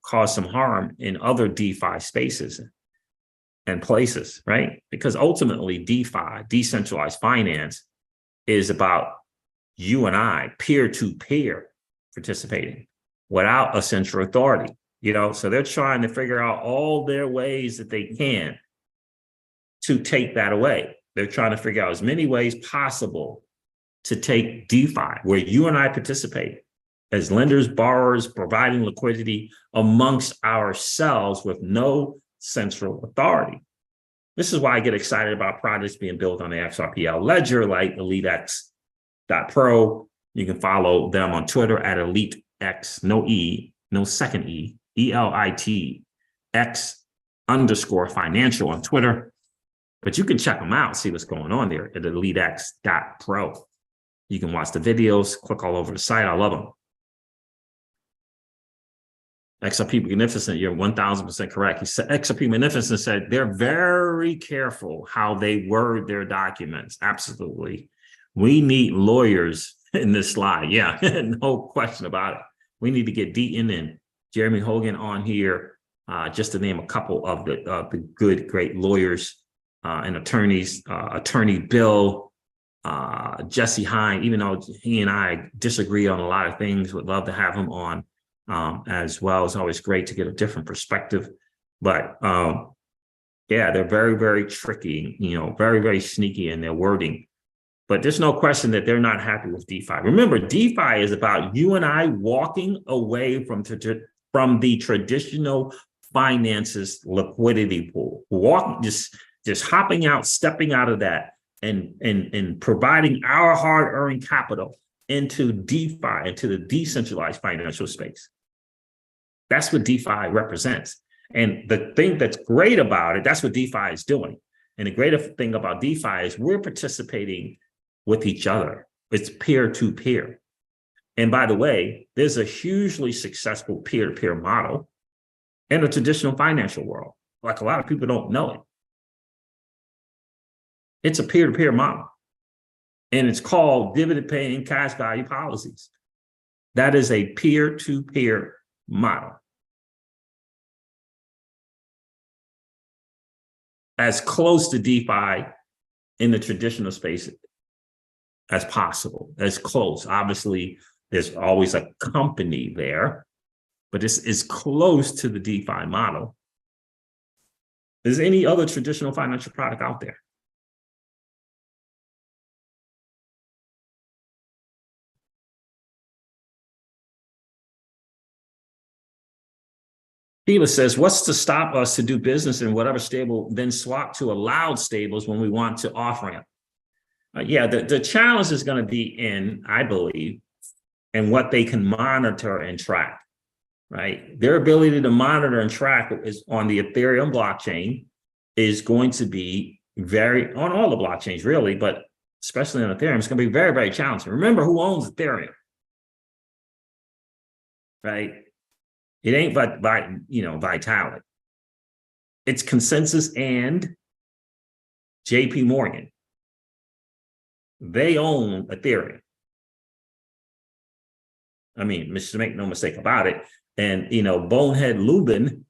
cause some harm in other DeFi spaces and places, right? Because ultimately DeFi, decentralized finance, is about you and I, peer-to-peer participating without a central authority, so they're trying to figure out all their ways that they can to take that away. They're trying to figure out as many ways possible to take DeFi, where you and I participate as lenders, borrowers, providing liquidity amongst ourselves with no central authority. This is why I get excited about projects being built on the XRPL ledger, like EliteX.pro. You can follow them on Twitter at EliteX, no E, no second E, ELITX_financial on Twitter. But you can check them out, see what's going on there at EliteX.pro. You can watch the videos, click all over the site. I love them. XRP Magnificent, you're 1000% correct. He said, XRP Magnificent said they're very careful how they word their documents. Absolutely. We need lawyers in this slide. Yeah, no question about it. We need to get Deaton and Jeremy Hogan on here, just to name a couple of the good, great lawyers and attorneys. Attorney Bill, Jesse Hine, even though he and I disagree on a lot of things, would love to have him on. As well. It's always great to get a different perspective, but yeah, they're very, very tricky, very, very sneaky in their wording, but there's no question that they're not happy with DeFi. Remember, DeFi is about you and I walking away from the traditional finances liquidity pool, just hopping out, stepping out of that and providing our hard-earned capital into DeFi, into the decentralized financial space. That's what DeFi represents. And the thing that's great about it, that's what DeFi is doing. And the greater thing about DeFi is we're participating with each other. It's peer-to-peer. And by the way, there's a hugely successful peer-to-peer model in the traditional financial world. Like a lot of people don't know it. It's a peer-to-peer model. And it's called dividend-paying cash value policies. That is a peer-to-peer model. As close to DeFi in the traditional space as possible, as close. Obviously, there's always a company there, but it's as close to the DeFi model as any other traditional financial product out there. Sheila says, what's to stop us to do business in whatever stable, then swap to allowed stables when we want to off-ramp? Yeah, the challenge is going to be in, I believe, and what they can monitor and track, right? Their ability to monitor and track is on the Ethereum blockchain is going to be on all the blockchains really, but especially on Ethereum, it's going to be very, very challenging. Remember who owns Ethereum, right? It ain't Vitalik. It's Consensus and JP Morgan. They own Ethereum. I mean, make no mistake about it. And, Bonehead Lubin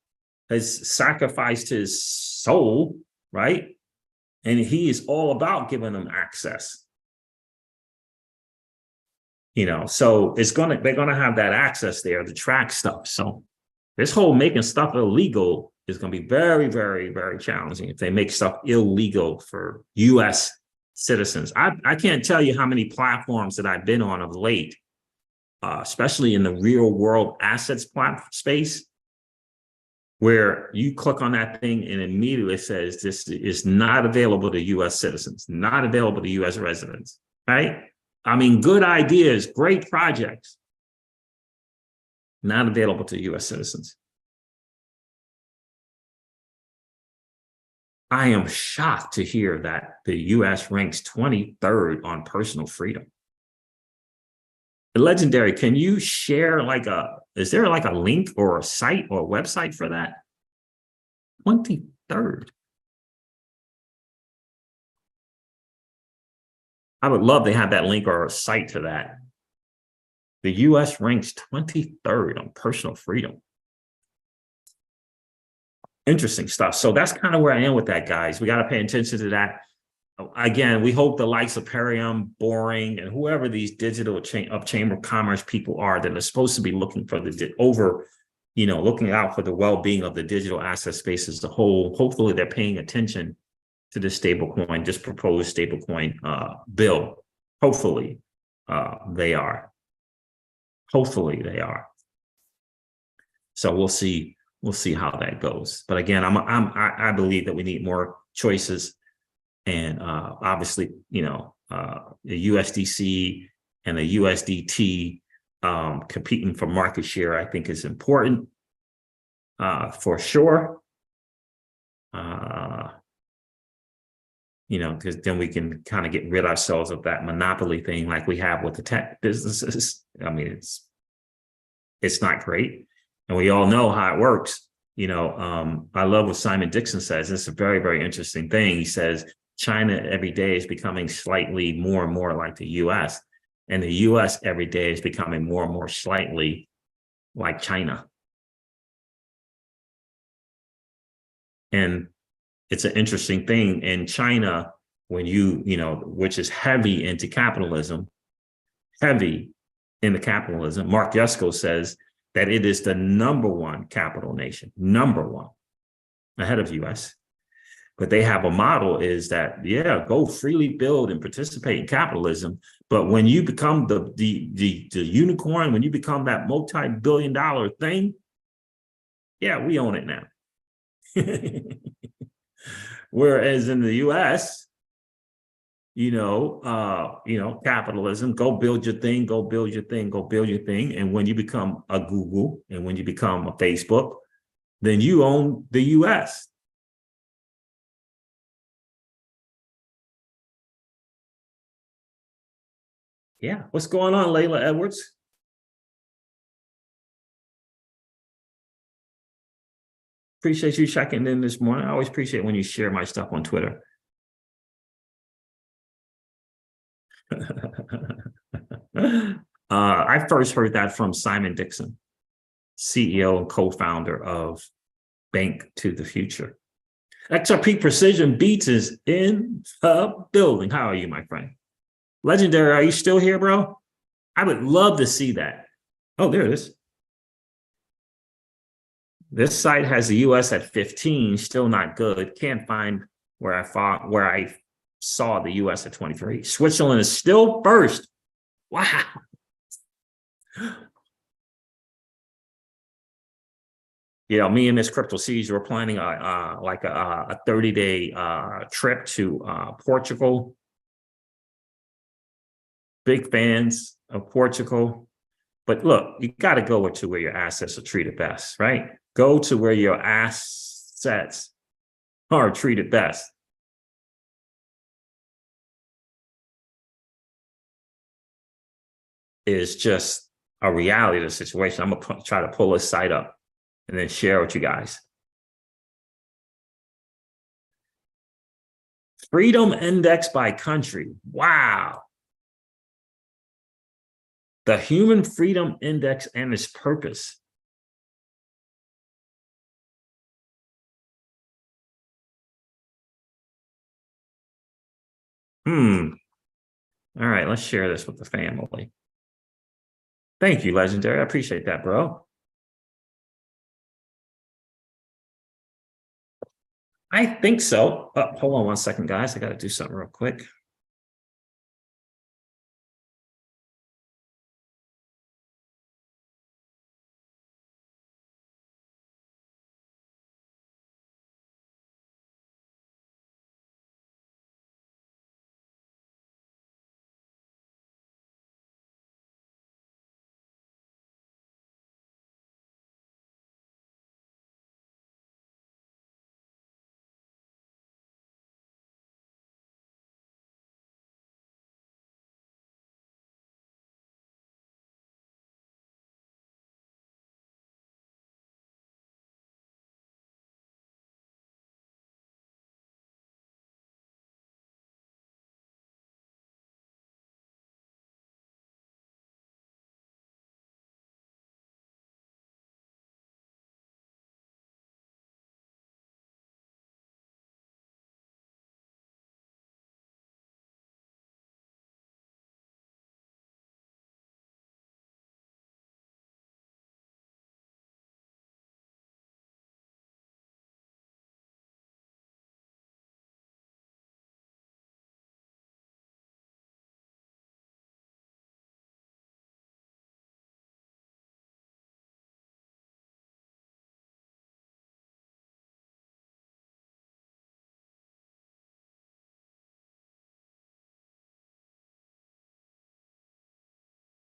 has sacrificed his soul, right? And he is all about giving them access. So they're gonna have that access there to track stuff. So this whole making stuff illegal is gonna be very, very, very challenging if they make stuff illegal for US citizens. I can't tell you how many platforms that I've been on of late, especially in the real world assets space, where you click on that thing and immediately it says this is not available to US citizens, not available to US residents, right? I mean, good ideas, great projects, not available to US citizens. I am shocked to hear that the US ranks 23rd on personal freedom. Legendary, can you share is there like a link or a site or a website for that? 23rd. I would love to have that link or a site to that. The US ranks 23rd on personal freedom. Interesting stuff. So that's kind of where I am with that, guys. We got to pay attention to that. Again, we hope the likes of Perium, Boring, and whoever these digital Chamber of Commerce people are that are supposed to be looking for looking out for the well-being of the digital asset space as a whole. Hopefully they're paying attention to this proposed stablecoin bill. Hopefully they are. Hopefully they are. So we'll see how that goes. But again, I believe that we need more choices. And obviously, the USDC and the USDT competing for market share, I think is important for sure. Because then we can kind of get rid ourselves of that monopoly thing like we have with the tech businesses. I mean, it's not great. And we all know how it works. I love what Simon Dixon says. It's a very, very interesting thing. He says, China every day is becoming slightly more and more like the US. And the US every day is becoming more and more slightly like China. And it's an interesting thing in China when which is heavy into capitalism, Mark Yusko says that it is the #1 capital nation, #1, ahead of US. But they have a model is that, go freely build and participate in capitalism. But when you become the unicorn, when you become that multi-billion-dollar thing, we own it now. Whereas in the US, capitalism, go build your thing, go build your thing, go build your thing. And when you become a Google and when you become a Facebook, then you own the US. Yeah. What's going on, Layla Edwards? Appreciate you checking in this morning. I always appreciate when you share my stuff on Twitter. I first heard that from Simon Dixon, CEO and co-founder of Bank to the Future. XRP Precision Beats is in the building. How are you, my friend? Legendary, are you still here, bro? I would love to see that. Oh, there it is. This site has the US at 15, still not good. Can't find where I saw the US at 23. Switzerland is still first. Wow. Me and Miss Crypto Seeds were planning a 30-day trip to Portugal. Big fans of Portugal. But look, you got to go to where your assets are treated best, right? Go to where your assets are treated best. Is just a reality of the situation. I'm going to try to pull this site up and then share with you guys. Freedom Index by country. Wow. The Human Freedom Index and its purpose. All right, let's share this with the family. Thank you, Legendary. I appreciate that, bro. I think so. Hold on one second, guys. I got to do something real quick.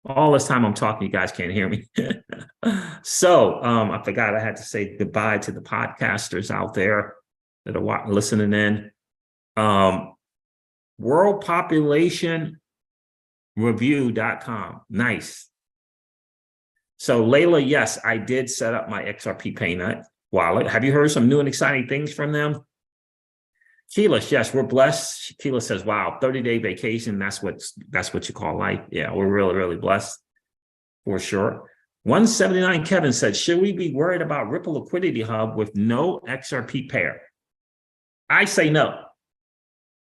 All this time I'm talking, you guys can't hear me. So I forgot I had to say goodbye to the podcasters out there that are listening in. Worldpopulationreview.com. Nice. So Layla, yes, I did set up my XRP Paynut wallet. Have you heard some new and exciting things from them? Sheila, yes, we're blessed. Sheila says, wow, 30-day vacation. That's what you call life. Yeah, we're really, really blessed for sure. 179 Kevin said, should we be worried about Ripple Liquidity Hub with no XRP pair? I say no.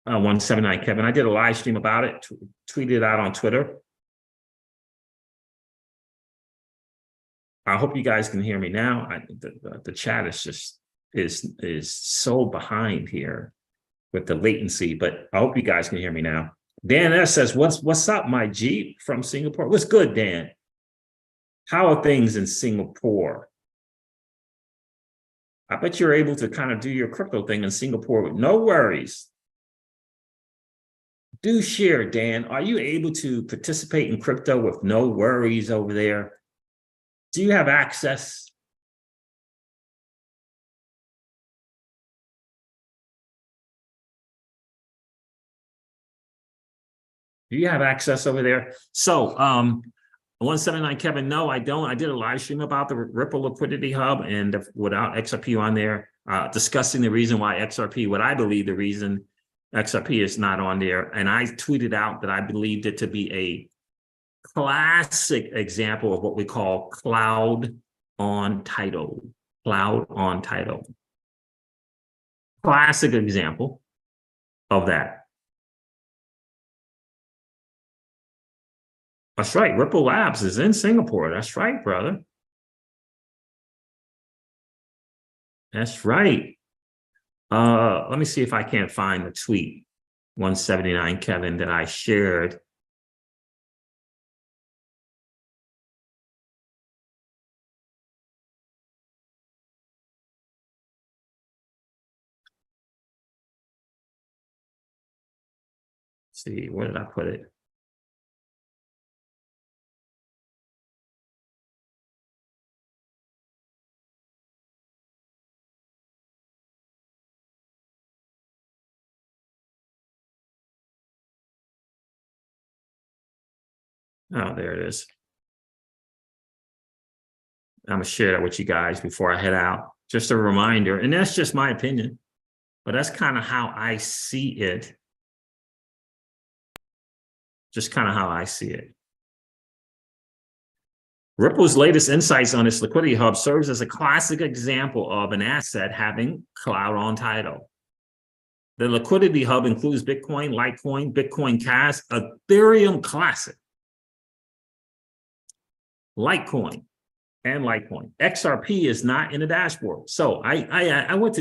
179 Kevin, I did a live stream about it, tweeted out on Twitter. I hope you guys can hear me now. The chat is just is so behind here with the latency, but I hope you guys can hear me now. Dan S says, what's up, my G from Singapore? What's good, Dan? How are things in Singapore? I bet you're able to kind of do your crypto thing in Singapore with no worries. Do share, Dan. Are you able to participate in crypto with no worries over there? Do you have access? Do you have access over there? So 179 Kevin, no, I don't. I did a live stream about the Ripple Liquidity Hub and without XRP on there, discussing the reason why XRP, what I believe the reason XRP is not on there. And I tweeted out that I believed it to be a classic example of what we call cloud on title. Cloud on title. Classic example of that. That's right. Ripple Labs is in Singapore. That's right, brother. That's right. Let me see if I can't find the tweet, 179 Kevin, that I shared. Let's see, where did I put it? Oh, there it is. I'm going to share that with you guys before I head out. Just a reminder, and that's just my opinion, but that's kind of how I see it. Just kind of how I see it. Ripple's latest insights on its liquidity hub serves as a classic example of an asset having cloud on title. The liquidity hub includes Bitcoin, Litecoin, Bitcoin Cash, Ethereum Classic, Litecoin, and Litecoin. XRP is not in the dashboard. So I went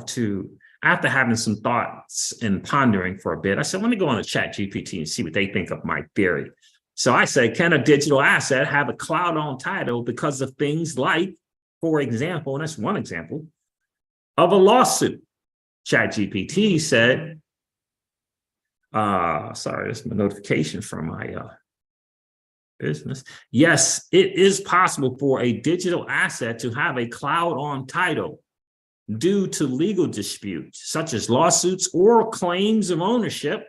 to, after having some thoughts and pondering for a bit, I said, let me go on the chat GPT and see what they think of my theory. So I said, can a digital asset have a cloud on title because of things like, for example, and that's one example, of a lawsuit? ChatGPT said, sorry, that's my notification from my business. Yes, it is possible for a digital asset to have a cloud on title due to legal disputes, such as lawsuits or claims of ownership.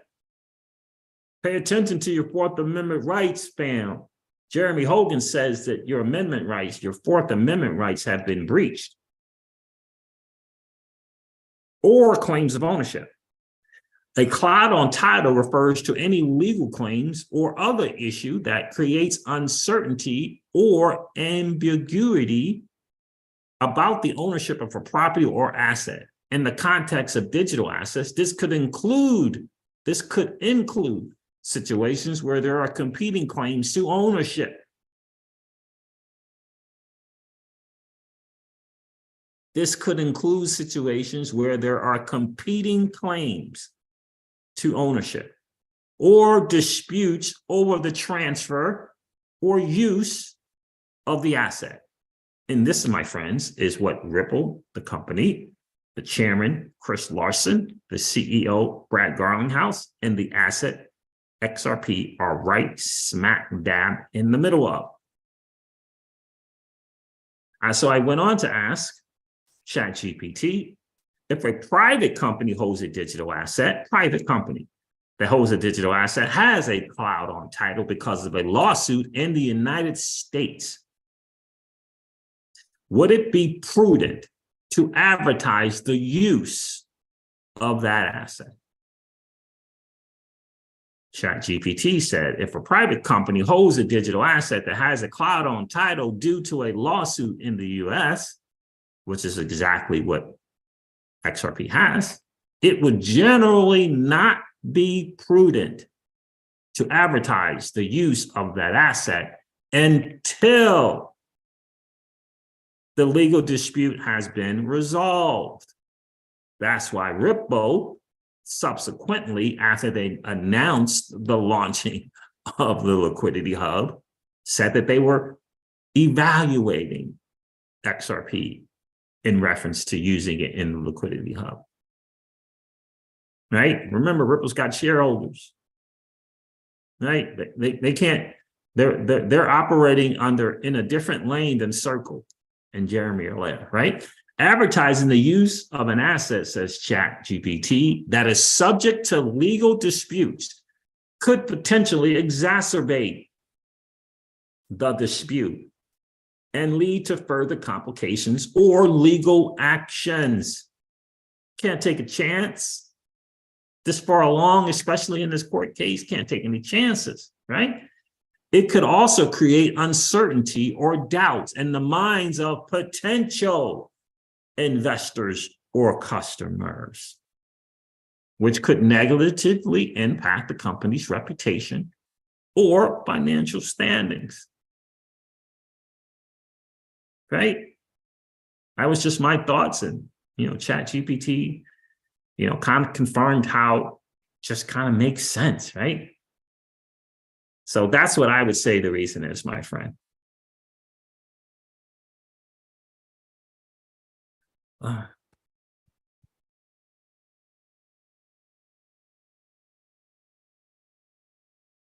Pay attention to your Fourth Amendment rights, fam. Jeremy Hogan says that your amendment rights, your Fourth Amendment rights have been breached. Or claims of ownership. A cloud on title refers to any legal claims or other issue that creates uncertainty or ambiguity about the ownership of a property or asset. In the context of digital assets, this could include situations where there are competing claims to ownership. This could include situations where there are competing claims to ownership or disputes over the transfer or use of the asset. And this, my friends, is what Ripple, the company, the chairman, Chris Larson, the CEO, Brad Garlinghouse, and the asset XRP are right smack dab in the middle of. So I went on to ask ChatGPT, if a private company holds a digital asset, private company that holds a digital asset has a cloud on title because of a lawsuit in the United States, would it be prudent to advertise the use of that asset? ChatGPT said, if a private company holds a digital asset that has a cloud on title due to a lawsuit in the US, which is exactly what XRP has, it would generally not be prudent to advertise the use of that asset until the legal dispute has been resolved. That's why Ripple, subsequently, after they announced the launching of the liquidity hub, said that they were evaluating XRP in reference to using it in the liquidity hub. Right? Remember, Ripple's got shareholders. Right? They can't, they're operating in a different lane than Circle and Jeremy Allaire, right? Advertising the use of an asset, says ChatGPT, that is subject to legal disputes could potentially exacerbate the dispute and lead to further complications or legal actions. Can't take a chance this far along, especially in this court case, can't take any chances, right? It could also create uncertainty or doubts in the minds of potential investors or customers, which could negatively impact the company's reputation or financial standings. Right? That was just my thoughts, and ChatGPT, kind of confirmed how just kind of makes sense, right? So that's what I would say the reason is, my friend.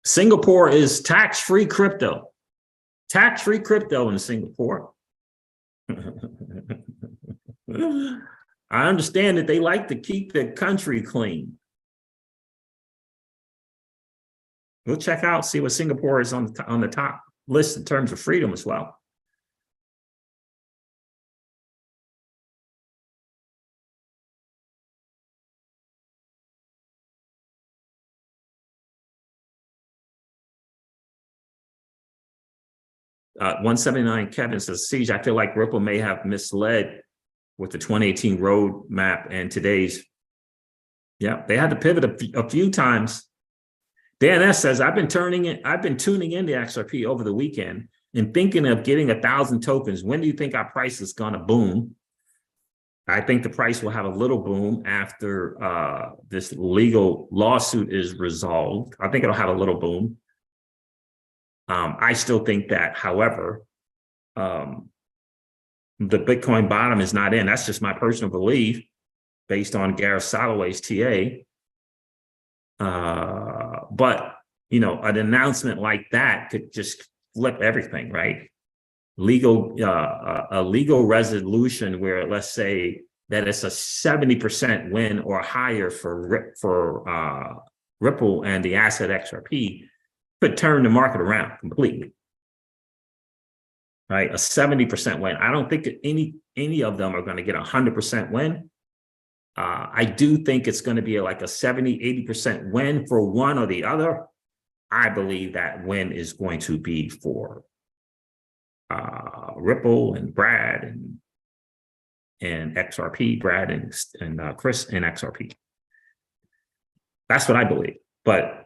Singapore is tax-free crypto. Tax-free crypto in Singapore. I understand that they like to keep the country clean. We'll check out, see what Singapore is on the top list in terms of freedom as well. Uh, 179 Kevin says, Siege, I feel like Ripple may have misled with the 2018 roadmap and today's. Yeah, they had to pivot a few times. Dan S says, I've been tuning into XRP over the weekend and thinking of getting 1,000 tokens. When do you think our price is going to boom? I think the price will have a little boom after this legal lawsuit is resolved. I think it'll have a little boom. I still think that, however, the Bitcoin bottom is not in. That's just my personal belief based on Gareth Soloway's TA. But, an announcement like that could just flip everything, right? A legal resolution where, let's say that it's a 70% win or higher for Ripple and the asset XRP could turn the market around completely, right? A 70% win. I don't think any of them are going to get 100% win. I do think it's going to be like a 70, 80% win for one or the other. I believe that win is going to be for Ripple and Brad and XRP, Brad and Chris and XRP. That's what I believe. But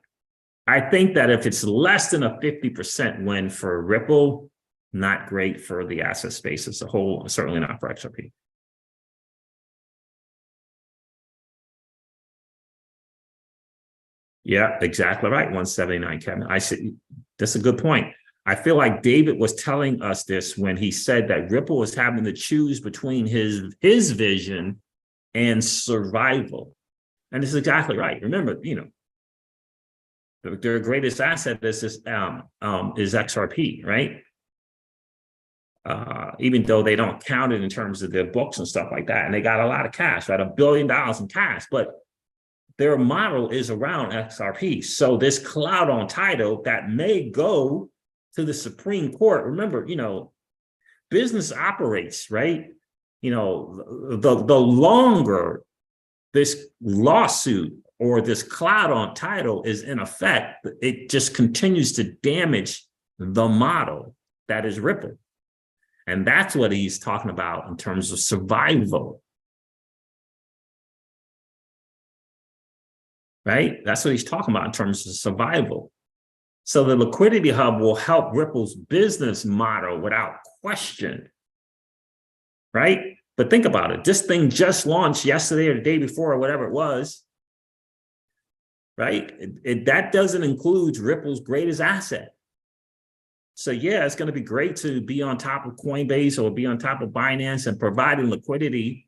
I think that if it's less than a 50% win for Ripple, not great for the asset space as a whole, certainly not for XRP. Yeah, exactly right. 179, Kevin. I see. That's a good point. I feel like David was telling us this when he said that Ripple is having to choose between his vision and survival. And this is exactly right. Remember, Their greatest asset is XRP, right? Even though they don't count it in terms of their books and stuff like that, and they got a lot of cash, right? $1 billion in cash, but their model is around XRP. So this cloud on title that may go to the Supreme Court. Remember, business operates, right? The longer this lawsuit or this cloud on title is in effect, it just continues to damage the model that is Ripple. And that's what he's talking about in terms of survival. Right? That's what he's talking about in terms of survival. So the liquidity hub will help Ripple's business model without question. Right? But think about it. This thing just launched yesterday or the day before or whatever it was. Right? That doesn't include Ripple's greatest asset. So yeah, it's going to be great to be on top of Coinbase or be on top of Binance and providing liquidity,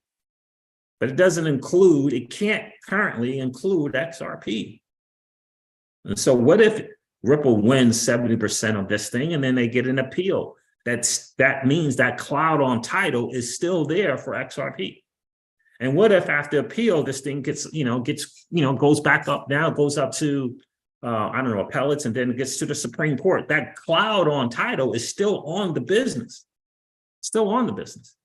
but it can't currently include XRP. And so what if Ripple wins 70% of this thing and then they get an appeal? That means that cloud on title is still there for XRP. And what if after appeal, this thing goes back up now, goes up to appellates, and then it gets to the Supreme Court. That cloud on title is still on the business. Still on the business.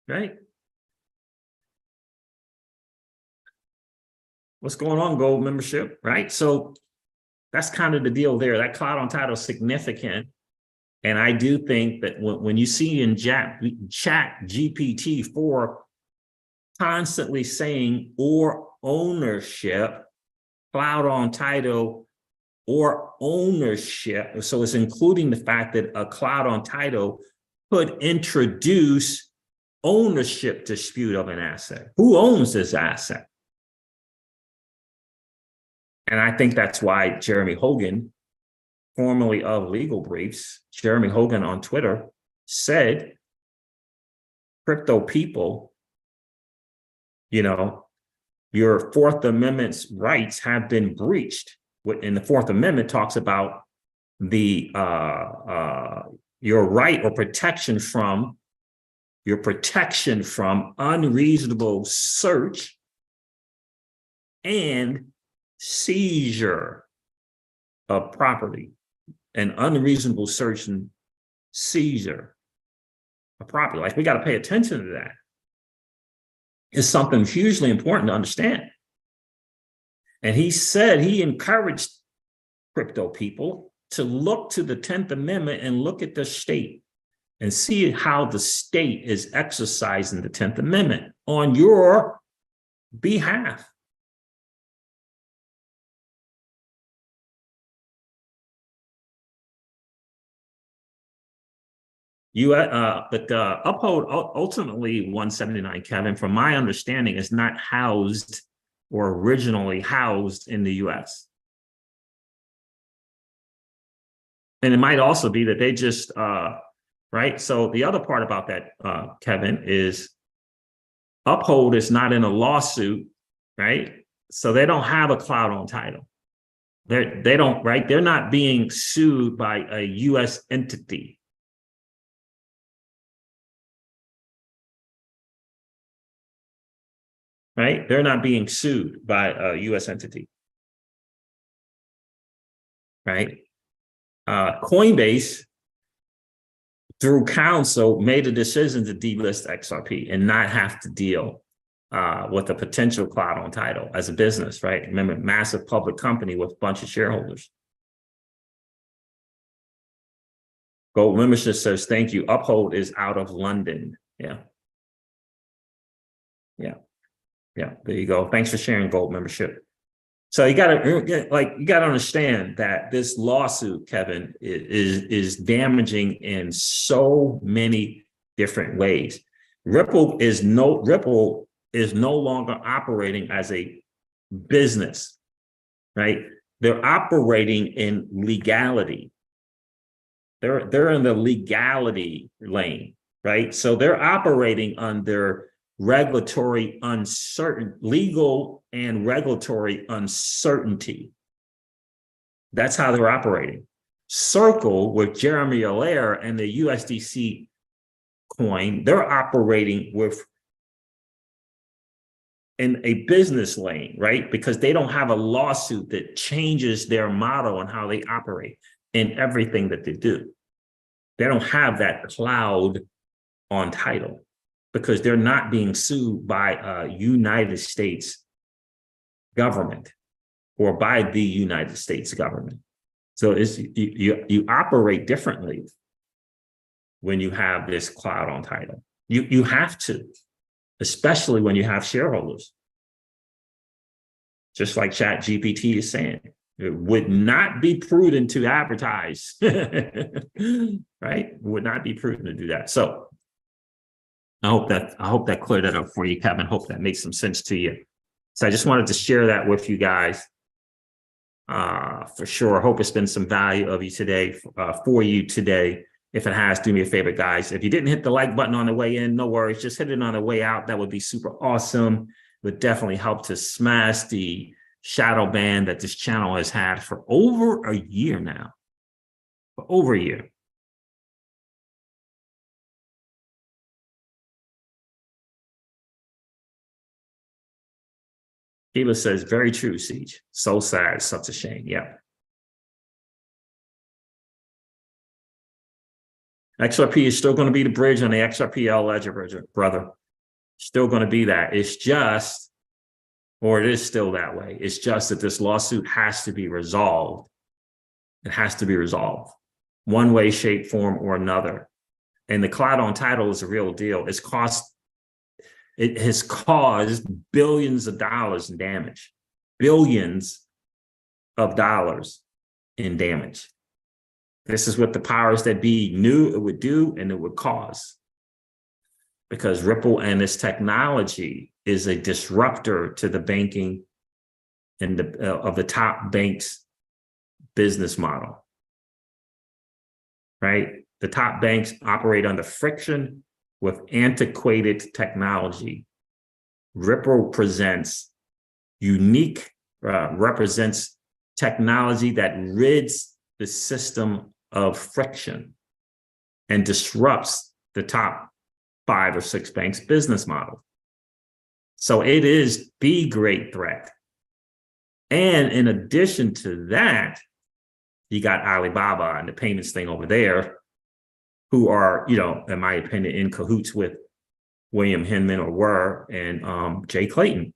Right? What's going on, gold membership? Right? So that's kind of the deal there. That cloud on title is significant. And I do think that when you see in chat GPT-4 constantly saying or ownership, cloud on title or ownership, so it's including the fact that a cloud on title could introduce ownership dispute of an asset. Who owns this asset? And I think that's why Jeremy Hogan, formerly of Legal Briefs, Jeremy Hogan on Twitter, said, crypto people, your Fourth Amendment's rights have been breached. And the Fourth Amendment talks about the your right or protection from unreasonable search and seizure of property. An unreasonable search and seizure of property. Like, we got to pay attention to that. It's something hugely important to understand. And he said he encouraged crypto people to look to the 10th Amendment and look at the state and see how the state is exercising the 10th Amendment on your behalf. But Uphold ultimately 179, Kevin, from my understanding, is not housed or originally housed in the US. And it might also be that they just, right? So the other part about that, Kevin, is Uphold is not in a lawsuit, right? So they don't have a cloud on title. They don't, right? They're not being sued by a US entity. Right? They're not being sued by a US entity. Right? Coinbase, through counsel, made a decision to delist XRP and not have to deal with a potential cloud on title as a business, right? Remember, massive public company with a bunch of shareholders. Gold membership says, thank you. Uphold is out of London. Yeah. Yeah. Yeah, there you go. Thanks for sharing, gold membership. So you gotta understand that this lawsuit, Kevin, is damaging in so many different ways. Ripple is no longer operating as a business, right? They're operating in legality. They're in the legality lane. right? So they're operating under legal and regulatory uncertainty. That's how they're operating. Circle with Jeremy Allaire and the USDC coin, they're operating in a business lane, right? Because they don't have a lawsuit that changes their model and how they operate in everything that they do. They don't have that cloud on title because they're not being sued by a United States government or by the United States government. So you operate differently when you have this cloud on title. You have to, especially when you have shareholders. Just like ChatGPT is saying, it would not be prudent to advertise, right? It would not be prudent to do that. So I hope that cleared that up for you, Kevin. Hope that makes some sense to you. So I just wanted to share that with you guys. For sure. I hope it's been some value of you today, for you today. If it has, do me a favor, guys. If you didn't hit the like button on the way in, no worries. Just hit it on the way out. That would be super awesome. Would definitely help to smash the shadow ban that this channel has had for over a year now. For over a year. Sheila says, very true, Siege. So sad, such a shame. Yeah. XRP is still going to be the bridge on the XRPL ledger, brother. Still going to be that. It's just, or it is still that way. It's just that this lawsuit has to be resolved. It has to be resolved one way, shape, form, or another. And the cloud on title is a real deal. It has caused billions of dollars in damage. Billions of dollars in damage. This is what the powers that be knew it would do and it would cause. Because Ripple and its technology is a disruptor to the banking and of the top banks' business model. Right? The top banks operate under friction with antiquated technology. Ripple represents technology that rids the system of friction and disrupts the top 5 or 6 banks' business model. So it is the great threat. And in addition to that, you got Alibaba and the payments thing over there, who are, in my opinion, in cahoots with William Hinman and Jay Clayton.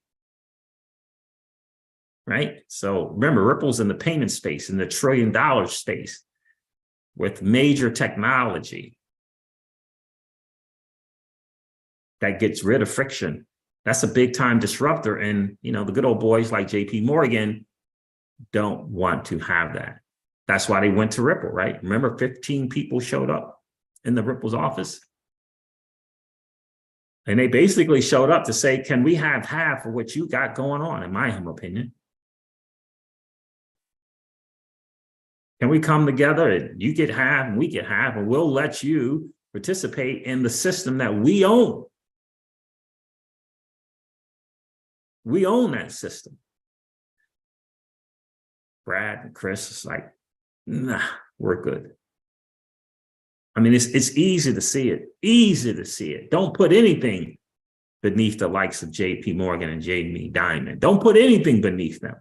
Right? So remember, Ripple's in the payment space, in the $1 trillion space with major technology that gets rid of friction. That's a big time disruptor. And, the good old boys like JP Morgan don't want to have that. That's why they went to Ripple, right? Remember, 15 people showed up in the Ripple's office. And they basically showed up to say, can we have half of what you got going on, in my humble opinion? Can we come together and you get half and we get half and we'll let you participate in the system that we own? We own that system. Brad and Chris is like, nah, we're good. I mean, it's easy to see it. Easy to see it. Don't put anything beneath the likes of JP Morgan and Jamie Dimon. Don't put anything beneath them.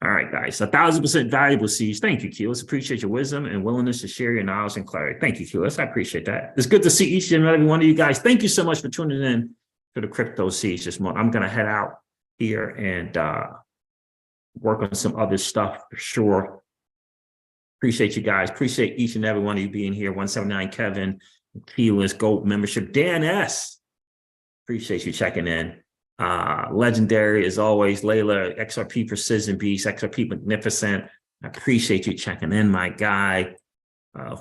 All right, guys, 1,000% valuable, Siege. Thank you, Keyless. Appreciate your wisdom and willingness to share your knowledge and clarity. Thank you, Keyless. I appreciate that. It's good to see each and every one of you guys. Thank you so much for tuning in to the Crypto Siege this month. I'm going to head out here and work on some other stuff for sure. Appreciate you guys. Appreciate each and every one of you being here. 179 Kevin, Keyless, Gold membership. Dan S. Appreciate you checking in. Legendary as always, Layla, XRP Precision Beast, XRP Magnificent. I appreciate you checking in, my guy.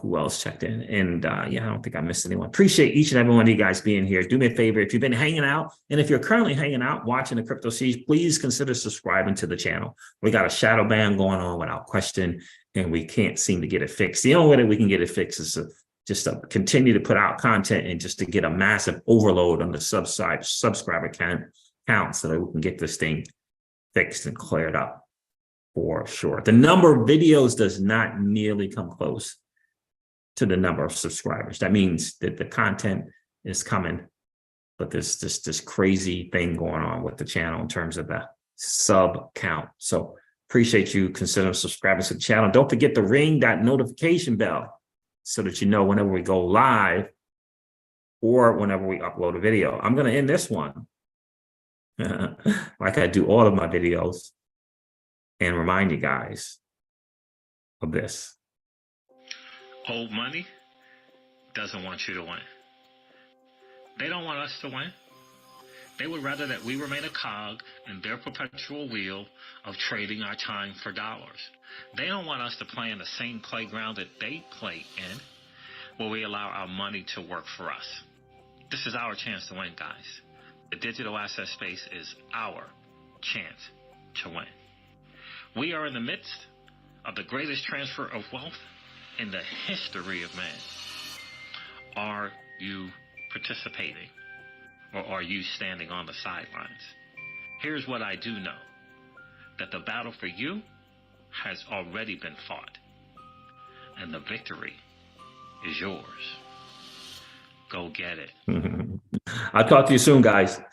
Who else checked in? And yeah, I don't think I missed anyone. Appreciate each and every one of you guys being here. Do me a favor, if you've been hanging out, and if you're currently hanging out watching the Crypto Siege, please consider subscribing to the channel. We got a shadow ban going on without question, and we can't seem to get it fixed. The only way that we can get it fixed is just to continue to put out content and just to get a massive overload on the subscriber count so that we can get this thing fixed and cleared up for sure. The number of videos does not nearly come close to the number of subscribers. That means that the content is coming, but there's this crazy thing going on with the channel in terms of the sub count. So appreciate you considering subscribing to the channel. Don't forget to ring that notification bell so that you know whenever we go live or whenever we upload a video. I'm going to end this one like I do all of my videos and remind you guys of this. Old money doesn't want you to win. They don't want us to win. They would rather that we remain a cog in their perpetual wheel of trading our time for dollars. They don't want us to play in the same playground that they play in, where we allow our money to work for us. This is our chance to win, guys. The digital asset space is our chance to win. We are in the midst of the greatest transfer of wealth in the history of man. Are you participating, or are you standing on the sidelines? Here's what I do know, that the battle for you has already been fought, and the victory is yours. Go get it. I'll talk to you soon, guys.